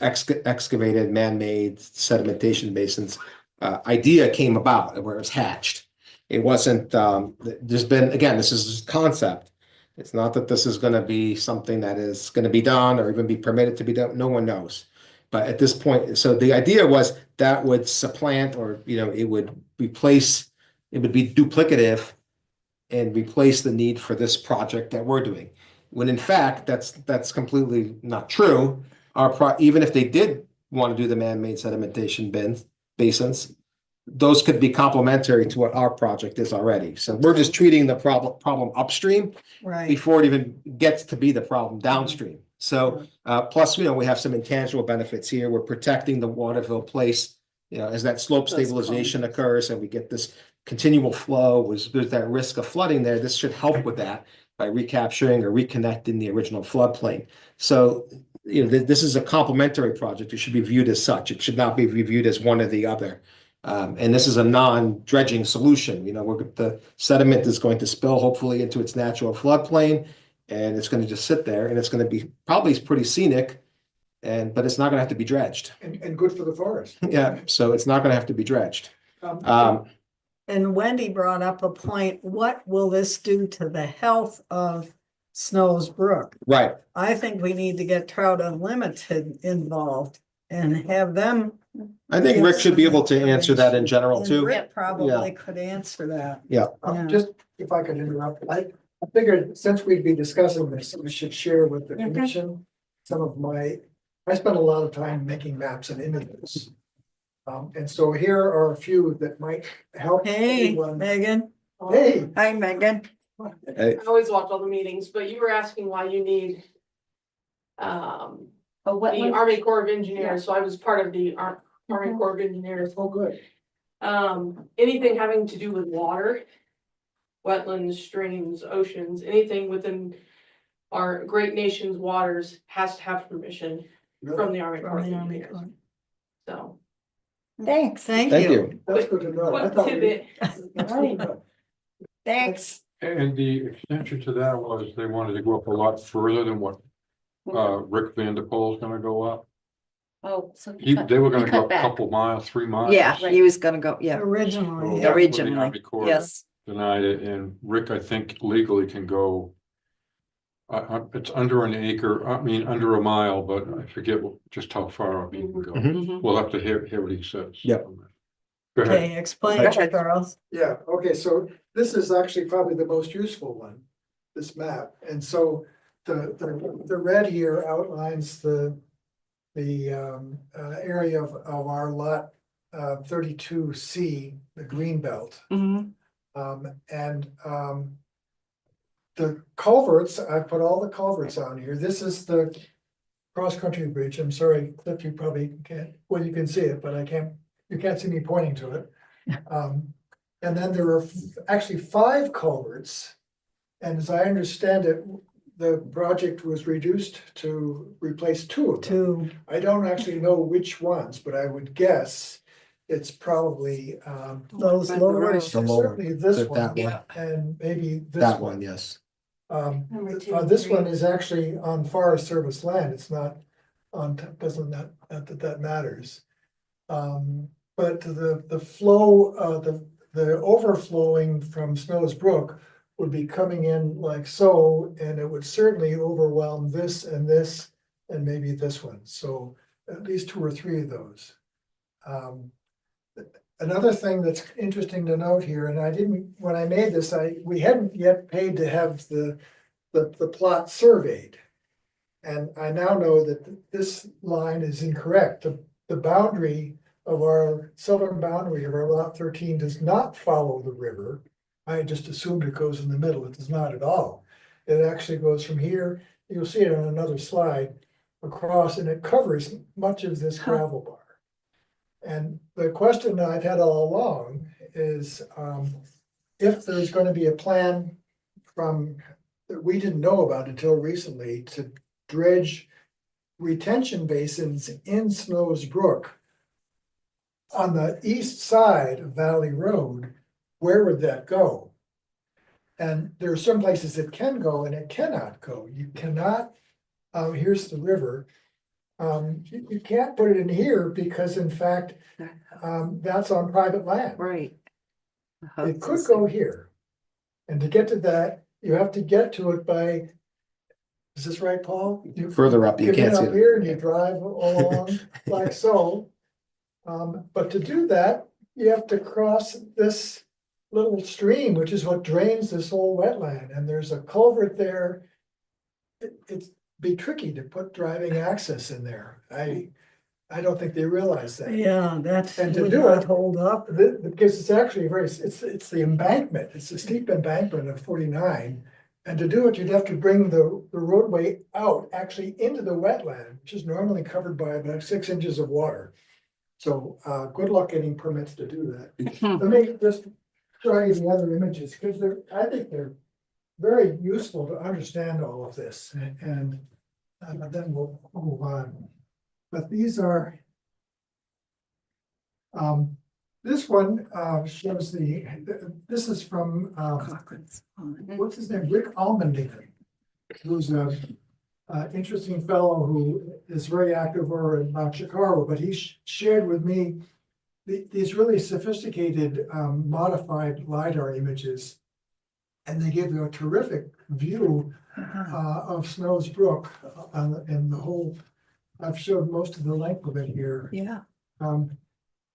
excavated man-made sedimentation basins idea came about, where it was hatched. It wasn't, there's been, again, this is just concept. It's not that this is gonna be something that is gonna be done or even be permitted to be done, no one knows. But at this point, so the idea was that would supplant, or, you know, it would replace, it would be duplicative and replace the need for this project that we're doing. When in fact, that's completely not true. Even if they did want to do the man-made sedimentation basins, those could be complementary to what our project is already. So we're just treating the problem upstream Right. before it even gets to be the problem downstream. So, plus, you know, we have some intangible benefits here. We're protecting the Waterville Place, you know, as that slope Those stabilization columns. occurs and we get this continual flow, there's that risk of flooding there. This should help with that by recapturing or reconnecting the original floodplain. So, you know, this is a complementary project. It should be viewed as such. It should not be reviewed as one or the other. And this is a non-dredging solution. You know, the sediment is going to spill hopefully into its natural floodplain, and it's going to just sit there, and it's going to be probably pretty scenic, but it's not going to have to be dredged. And good for the forest. Yeah, so it's not going to have to be dredged. And Wendy brought up a point, what will this do to the health of Snow's Brook? Right. I think we need to get Trout Unlimited involved and have them. I think Rick should be able to answer that in general And too. Rick probably could answer that. Yeah. Just if I could interrupt, I figured since we'd be discussing this, we should share with the commission some of I spent a lot of time making maps and images. And so here are a few that might help. Hey, everyone. Megan. Hey, Hi, Megan. Hey, I always watch all the meetings, but you were asking why you need Oh, what? the Army Corps of Engineers, so I was part of the Army Corps of Engineers. oh, good. Anything having to do with water, wetlands, streams, oceans, anything within our great nation's waters has to have permission from the Army Corps of From the Army Engineers. Corps. So. Thanks. Thank Thank you. you. That's good to know. I Quick thought tidbit. Thanks. And the extension to that was they wanted to go up a lot further than what Rick Vanderpool is gonna go up. Oh, so. They were gonna he go cut up a back. couple miles, 3 miles. Yeah, he was gonna go, yeah, Originally. Yeah. yeah. originally, Army Corps. yes. Denied it, and Rick, I think legally can go. It's under an acre, under a mile, but I forget just how far up he can go. Mhm. We'll have to hear what he says. Yep. Go ahead. Okay, explain it, Charles. Yeah, okay, so this is actually probably the most useful one, this map. And so the red here outlines the area of our lot 32C, the green belt. The culverts, I put all the culverts on here. This is the cross-country bridge. I'm sorry, Cliff, you probably can't, well, you can see it, but you can't see me pointing to it. And then there are actually 5 culverts. And as I understand it, the project was reduced to replace two of them. Two, I don't actually know which ones, but I would guess it's probably, those By the lower, road. The lower, certainly this that one one, and maybe this that one. one, yes. Number two and This three. one is actually on Forest Service land. It's not on, doesn't not that matters. But the flow, the overflowing from Snow's Brook would be coming in like so, and it would certainly overwhelm this and maybe this one. So at least two or three of those. Another thing that's interesting to note here, and I didn't, when I made this, we hadn't yet paid to have the plot surveyed. And I now know that this line is incorrect. The boundary of our southern boundary of our lot 13 does not follow the river. I just assumed it goes in the middle. It does not at all. It actually goes from here, you'll see it on another slide, across, and it covers much of this gravel bar. And the question that I've had all along is, if there's going to be a plan that we didn't know about until recently to dredge retention basins in Snow's Brook on the east side of Valley Road, where would that go? And there are some places it can go and it cannot go. You cannot, here's the river. You can't put it in here because in fact, that's on private land. Right. It could go here. And to get to that, you have to get to it by, is this right, Paul? Further up, you get can't see up here and you drive along like so. But to do that, you have to cross this little stream, which is what drains this whole wetland. And there's a culvert there. It'd be tricky to put driving access in there. I don't think they realize that. yeah, that's, And to would do not it- hold up. Because it's actually it's the embankment, it's a steep embankment of 49. And to do it, you'd have to bring the roadway out actually into the wetland, which is normally covered by about 6 inches of water. So good luck getting permits to do that. Let me just show you the other images, because I think they're very useful to understand all of this, and then we'll move on. But these are, this one shows this is from, Cochran's. what's his name, Rick Almendinger, who's a interesting fellow who is very active over in Mount Chicago, but he shared with me these really sophisticated modified LiDAR images. And they give you a terrific view of Snow's Brook and the whole, I've showed most of the length of it here. Yeah.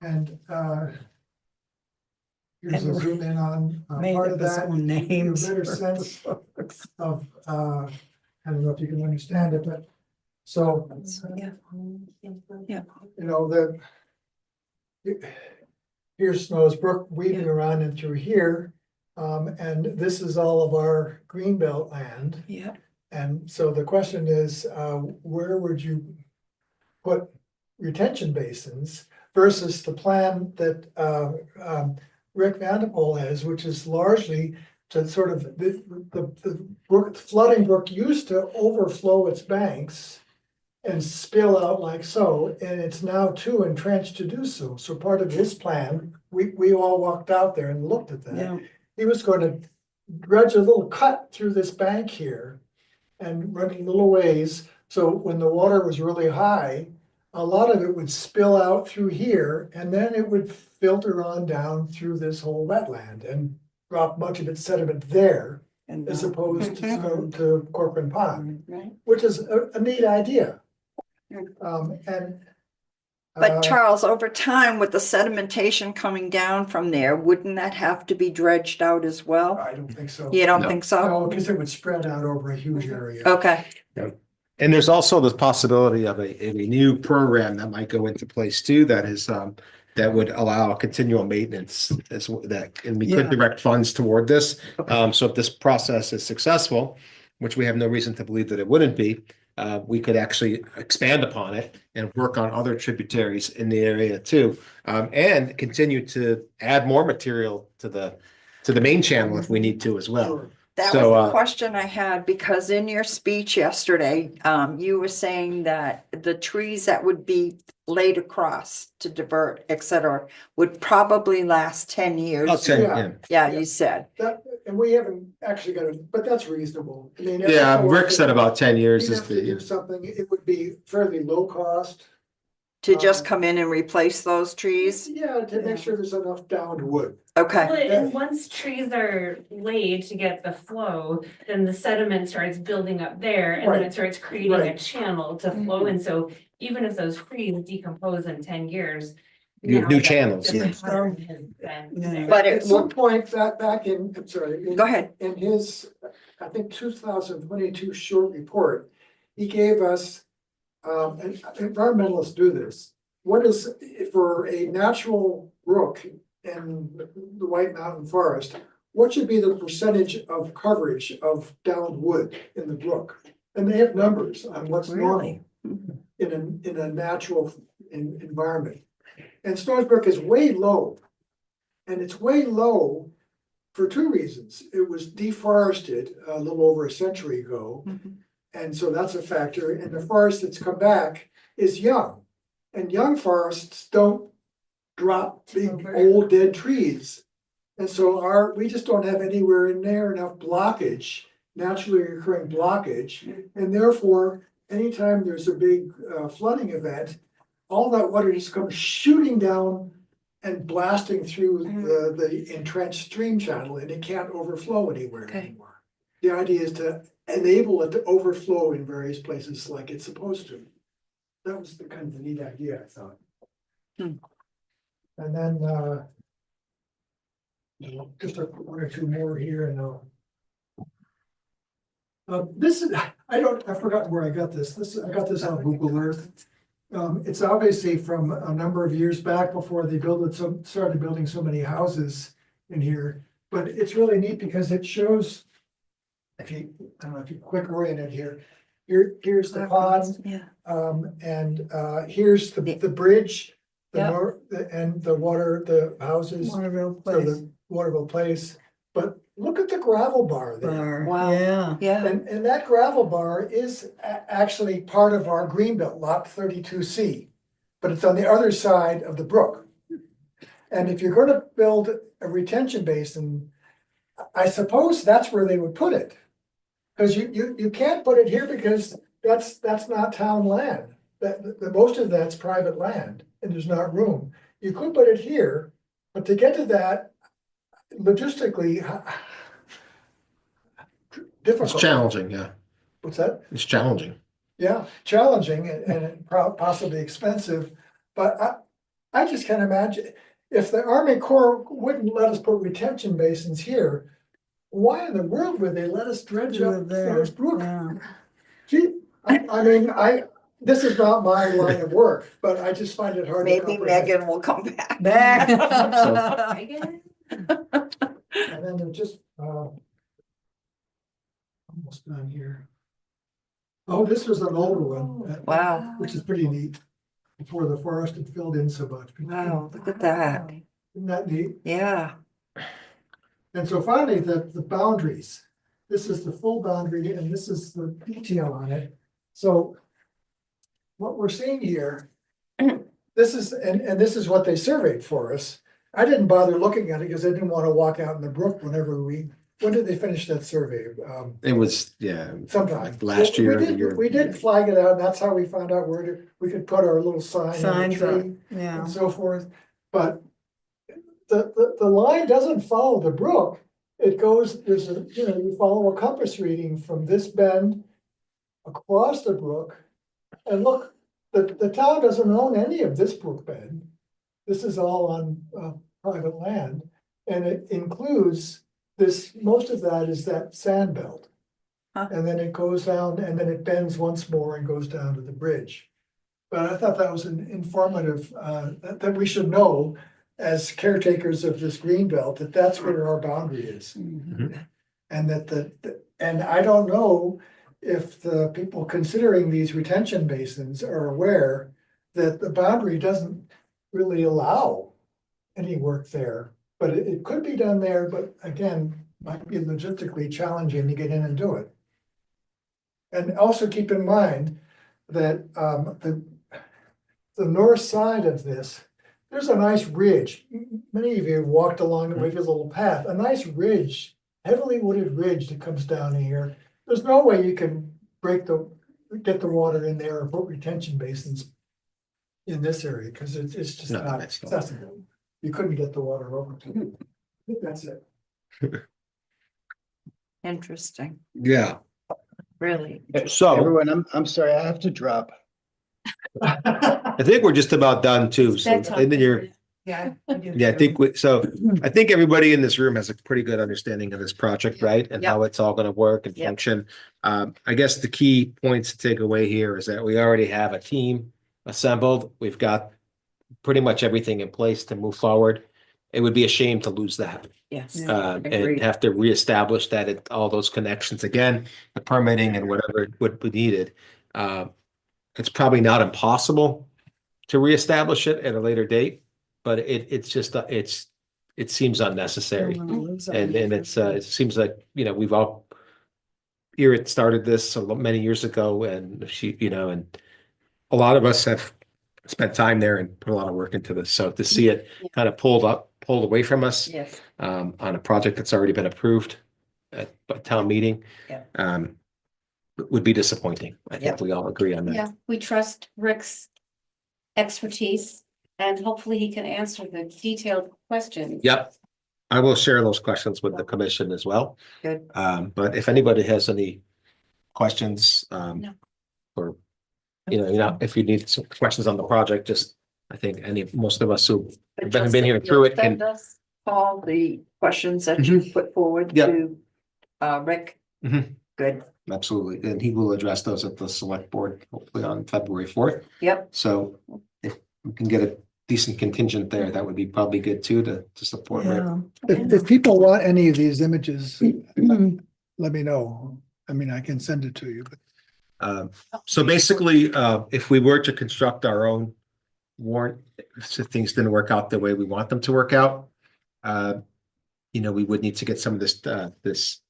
And here's a And zoom in on Made part up of his that. own Give you names. a better sense of, I don't know if you can understand it, but so, Yeah. Yeah. you know, here's Snow's Brook weaving around and through here. And this is all of our greenbelt land. Yeah. And so the question is, where would you put retention basins versus the plan that Rick Vanderpool has, which is largely to sort of the brook, flooding brook used to overflow its banks and spill out like so, and it's now too entrenched to do so. So part of his plan, we all walked out there and looked at that. Yeah, He was going to dredge a little cut through this bank here and run a little ways. So when the water was really high, a lot of it would spill out through here and then it would filter on down through this whole wetland and drop much of its sediment there and as opposed to Corcoran Pond, Right. which is a neat idea. But Charles, over time with the sedimentation coming down from there, wouldn't that have to be dredged out as well? I don't think so. You don't No. think so? No, because it would spread out over a huge area. Okay. And there's also the possibility of a new program that might go into place too, that is, that would allow continual maintenance as that, and we could Yeah. direct funds toward this. So if this process is successful, which we have no reason to believe that it wouldn't be, we could actually expand upon it and work on other tributaries in the area too. And continue to add more material to the main channel if we need to as well. Sure. That So, was the question I had, because in your speech yesterday, you were saying that the trees that would be laid across to divert, et cetera, would probably last 10 years. I'll say, Yeah. yeah. Yeah, you said. That, and we haven't actually got it, but that's reasonable. I mean. Yeah, every so Rick often, said about 10 years we'd is have to the, do something, it would be fairly low cost. To just come in and replace those trees? Yeah, to make sure there's enough downed wood. Okay, Well, and once trees are laid to get the flow, then the sediment starts building up there and then Right. it starts creating a Right. channel to flow. And so even if those trees decompose in 10 years. You have now new that channels, different yeah. pattern has been Yeah. there. but At it some will, point, back in, I'm sorry. go ahead. In his, I think, 2022 short report, he gave us, and environmentalists do this. What is, for a natural brook in the White Mountain Forest, what should be the percentage of coverage of downed wood in the brook? And they have numbers on what's normal in a natural environment. And Snows Brook is way low. And it's way low for two reasons. It was deforested a little over a century ago. And so that's a factor. And the forest that's come back is young. And young forests don't drop big old dead trees. And so we just don't have anywhere in there enough blockage, naturally occurring blockage. And therefore, anytime there's a big flooding event, all that water just comes shooting down and blasting through the entrenched stream channel, and it can't overflow anywhere anymore. The idea is to enable it to overflow in various places like it's supposed to. That was the kind of neat idea, I thought. And then, just one or two more here and this is, I've forgotten where I got this. I got this on Google Earth. It's obviously from a number of years back before they started building so many houses in here. But it's really neat because it shows, I don't know if you quick oriented here, here's the pond. Yeah. And here's the bridge, Yep. and the water, the houses, Waterville or Place. the Waterville Place. But look at the gravel bar there. Bar, Wow. yeah. Yeah, And that gravel bar is actually part of our Greenbelt lot 32C, but it's on the other side of the brook. And if you're gonna build a retention basin, I suppose that's where they would put it. Cause you can't put it here because that's not town land. The most of that's private land and there's not room. You could put it here, but to get to that logistically, It's difficult. challenging, yeah. What's that? It's challenging. Yeah, challenging and possibly expensive, but I just can't imagine, if the Army Corps wouldn't let us put retention basins here, why in the world would they let us dredge Do up it there, Forest Brook? yeah. Gee, I mean, this is not my line of work, but I just find it hard to maybe comprehend. Megan will come back. Back. And then there's just, almost done here. Oh, this was an older one. Wow. Which is pretty neat, before the forest had filled in so much. Wow, look at that. Isn't that neat? Yeah. And so finally, the boundaries. This is the full boundary and this is the detail on it. So what we're seeing here, this is, and this is what they surveyed for us. I didn't bother looking at it because I didn't want to walk out in the brook when did they finish that survey? It was, yeah, Sometime. like last year. or the year- We did flag it out, and that's how we found out we could put our little sign on the Signs up, tree yeah. and so forth. But the line doesn't follow the brook. It goes, you follow a compass reading from this bend across the brook. And look, the town doesn't own any of this brook bend. This is all on private land. And it includes most of that is that sand belt. Huh. And then it goes down and then it bends once more and goes down to the bridge. But I thought that was an informative, that we should know as caretakers of this green belt, that's where our boundary is. Mhm. And and I don't know if the people considering these retention basins are aware that the boundary doesn't really allow any work there. But it could be done there, but again, might be logistically challenging to get in and do it. And also keep in mind that the north side of this, there's a nice ridge. Many of you have walked along the Wakefield little path, a nice ridge, heavily wooded ridge that comes down here. There's no way you can get the water in there or put retention basins in this area, because it's just No, not that's not- accessible. You couldn't get the water over to it. I think that's it. Interesting, Yeah. really. So Everyone, I'm sorry, I have to drop. I think we're just about done too. So Bedtime. and then you're, Yeah. yeah, I think I think everybody in this room has a pretty good understanding of this project, right? And how it's all gonna work and Yep. function. I guess the key points to take away here is that we already have a team assembled. We've got pretty much everything in place to move forward. It would be a shame to lose that. Yes. And Agreed. have to reestablish all those connections again, the permitting and whatever would be needed. It's probably not impossible to reestablish it at a later date, but it's just, it seems unnecessary. And it seems like, we've all, Irit started this so many years ago, and and a lot of us have spent time there and put a lot of work into this. So to see it kind of pulled away from us Yes. on a project that's already been approved at a town meeting, would be disappointing. I think Yep. we all agree on that. Yeah, we trust Rick's expertise and hopefully he can answer the detailed questions. Yep. I will share those questions with the commission as well. Good. But if anybody has any questions, No. or, if you need some questions on the project, just, I think most of us who But haven't been here Justin, through you'll it send can, us all the questions that you put forward Yep. to Rick. Mhm. Good. absolutely, and he will address those at the select board, hopefully on February 4th. Yep. So if we can get a decent contingent there, that would be probably good too, to support Rick. Yeah. If people want any of these images, let me know. I mean, I can send it to you, but So basically, if we were to construct our own warrant, if things didn't work out the way we want them to work out, we would need to get some of this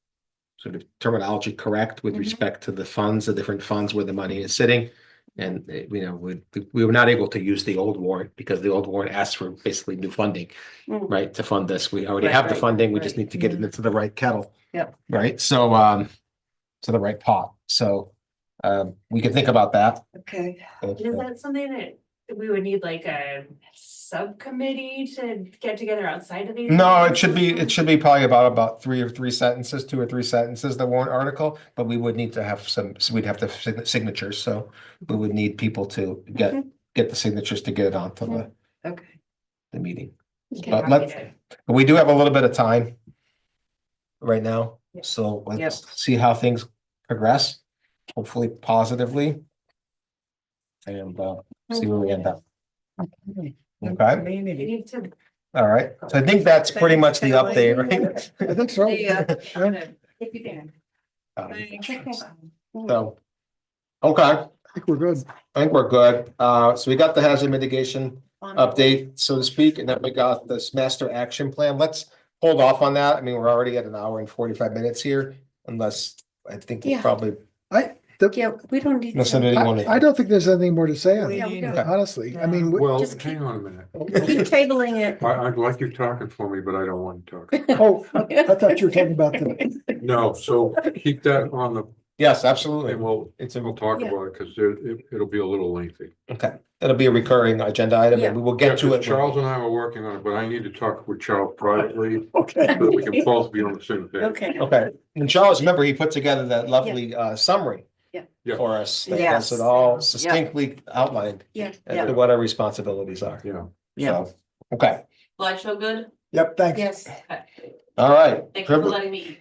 sort of terminology correct with Mhm. respect to the funds, the different funds where the money is sitting. And, we were not able to use the old warrant because the old warrant asked for basically new funding, Mm. right, to fund this. We already Right, have the right, funding, we just right. need to get it into the right kettle. Yep. Right, so, to the right pot. So, we can think about that. Okay. Is that something that we would need like a subcommittee to get together outside of these? No, it should be probably about two or three sentences, the warrant article, but we would need to have we'd have to signatures, so we would need people to get the signatures to get it onto Okay. the meeting. Okay. But we do have a little bit of time right now, so Yep. let's see how things progress, hopefully positively. And see where we end up. Okay, We need to. all right, so I think that's pretty much the update, right? I think so. If you can. So, okay, I think we're good. I think we're good. So we got the hazard mitigation update, so to speak, and then we got this master action plan. Let's hold off on that. I mean, we're already at an hour and 45 minutes here, unless I think we Yeah. probably, Yeah, we don't need. unless somebody wanted. I don't think there's anything more to say on We it, need Okay. honestly. I mean, Well, Just hang on a minute. Keep tabling it. I'd like you talking for me, but I don't want to talk. oh, I thought you were talking about the, No, so keep that on the, Yes, absolutely. and we'll talk Yeah. about it, because it'll be a little lengthy. Okay, it'll be a recurring agenda item, and we will get to it. Charles and I are working on it, but I need to talk with Charles privately, okay. so that we can both be on the same page. Okay. Okay, and Charles, remember, he put together that lovely summary Yeah. for us, that Yes. has it all succinctly outlined Yeah. as to what our responsibilities are. Yeah. Yeah. So, okay, Slideshow good? Yep, thanks. Yes. all right. Thank you for letting me.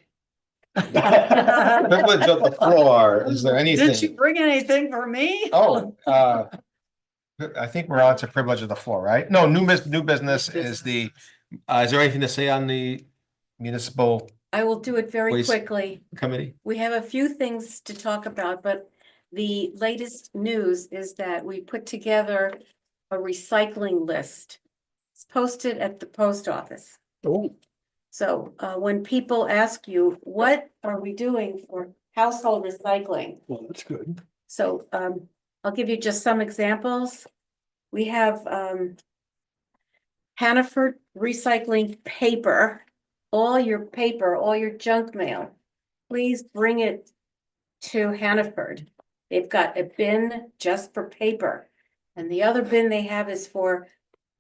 Privilege of the floor, is there Did you anything? bring anything for me? Oh, I think we're on to privilege of the floor, right? No, new business is is there anything to say on the municipal I will do it very Please. quickly. committee? We have a few things to talk about, but the latest news is that we put together a recycling list. It's posted at the post office. Oh, So when people ask you, what are we doing for household recycling? Well, that's good. So I'll give you just some examples. We have Hannaford Recycling Paper. All your paper, all your junk mail, please bring it to Hannaford. They've got a bin just for paper. And the other bin they have is for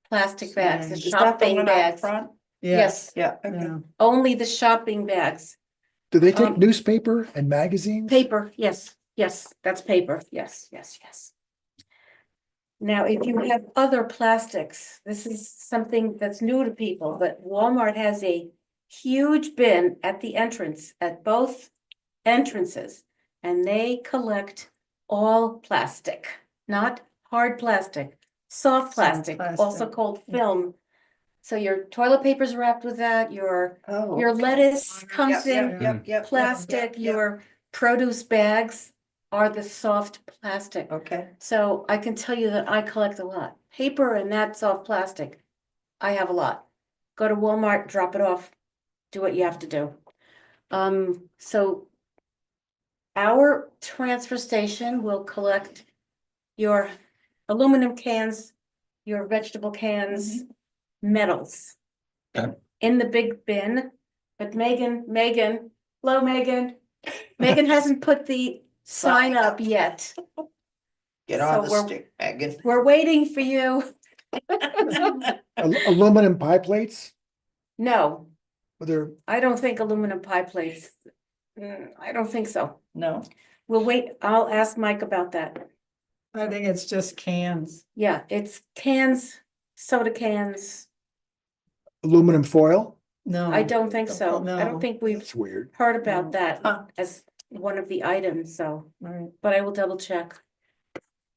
plastic bags, the Is that the shopping one out bags. front? Yes, Yeah, okay. Yeah. only the shopping bags. Do they take Um, newspaper and magazines? Paper, yes, that's paper, yes. Now, if you have other plastics, this is something that's new to people, but Walmart has a huge bin at the entrance, at both entrances. And they collect all plastic, not hard plastic, soft plastic, also plastic. called film. So your toilet paper's wrapped with that, your Oh, lettuce comes in Yep. plastic, your produce bags are the soft plastic. Okay, So I can tell you that I collect a lot. Paper and that soft plastic, I have a lot. Go to Walmart, drop it off, do what you have to do. So our transfer station will collect your aluminum cans, your vegetable cans, metals. Okay. In the big bin, but Megan, hello Megan. Megan hasn't put the sign up yet. get So on the we're- stick, Megan. We're waiting for you. Aluminum pie plates? No, They're I don't think aluminum pie plates. I don't think so. No, We'll wait. I'll ask Mike about that. I think it's just cans. Yeah, it's cans, soda cans. aluminum foil? No. I don't think so. I No. don't think we've That's weird. heard about No. that Huh. as one of the items, so, Right. but I will double check.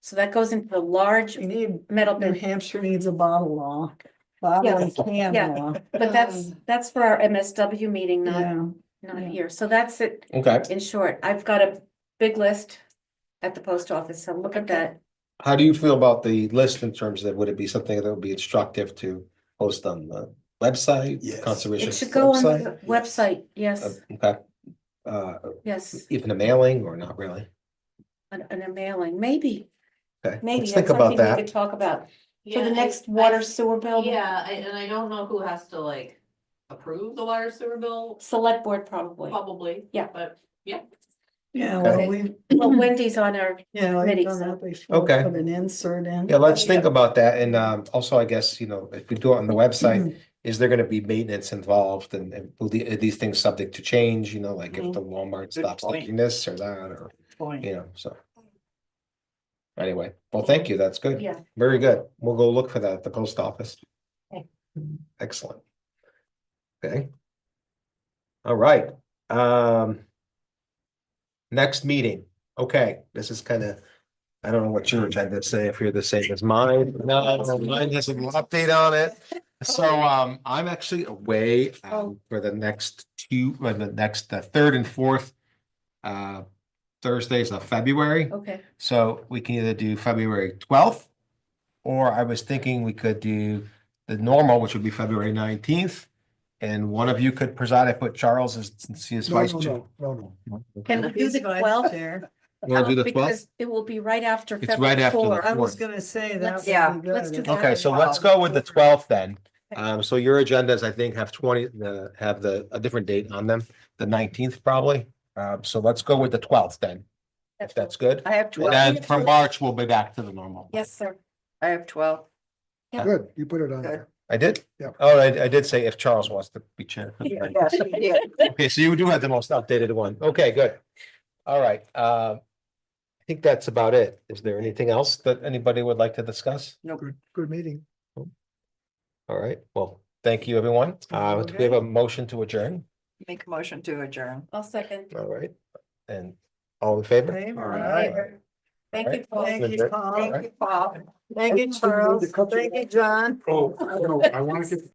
So that goes into the large We need, metal New bin, Hampshire needs a bottle law. Bottle and can yeah. law. But that's for our MSW meeting, not Yeah. here. So that's it Okay. in short. I've got a big list at the post office, so look at that. How do you feel about the list in terms of, would it be something that would be instructive to post on the website? Yes. Conservation It should go on website? the website, yes, Okay. yes, Even a mailing or not really? and a mailing, maybe, Okay, maybe let's that's think about something we that. could talk about. For Yeah, the I- next I- water sewer bill. Yeah, and I don't know who has to like approve the water sewer bill, Select board probably. probably. Yeah. But, yeah. Yeah, Okay. well, we, Well, Wendy's on our, yeah, we've Committee, done so- that before. Okay. Put an insert in. Yeah, let's think about that. And also, I guess, if we do it on the website, Mm-hmm. is there gonna be maintenance involved and will are these things subject to change, like if the Walmart Good stops point. taking this or that, or, point. so. Anyway, well, thank you. That's good. yeah, Very good. We'll go look for that at the post office. Okay. Excellent. Okay. All right, next meeting. Okay, this is kind of, I don't know what your agenda say, if you're the same as mine. No, mine has an update on it. So, I'm actually away, for the next the third and fourth, Thursdays of February. okay. So we can either do February 12th, or I was thinking we could do the normal, which would be February 19th. And one of you could preside. I put Charles as his No, vice no, chair. no. Can we do He's the vice 12th? chair. You wanna do the 12th? Because it will be right after It's February right after the 4th. I was 4th. gonna say that Let's- would yeah, be good. let's do that. Okay, so let's go with the 12th then. So your agendas, I think, have a different date on them, the 19th probably. So let's go with the 12th then, if that's good. I have And 12. then from March, we'll be back to the normal. Yes, sir. I have 12. Good, you put it on Good. there. I did? Yeah. Oh, I did say if Charles wants to be chair. Yes, you did. Okay, so you do have the most updated one. Okay, good. All right, I think that's about it. Is there anything else that anybody would like to discuss? Good meeting. All right, well, thank you, everyone. Do we have a motion to adjourn? Make a motion to adjourn. I'll second. All right, and all in favor? Okay, All right. right. Thank you, Paul. Thank you, Paul. Thank you, Paul. Thank you, Charles. The culture- Thank you, John. Oh, I want to get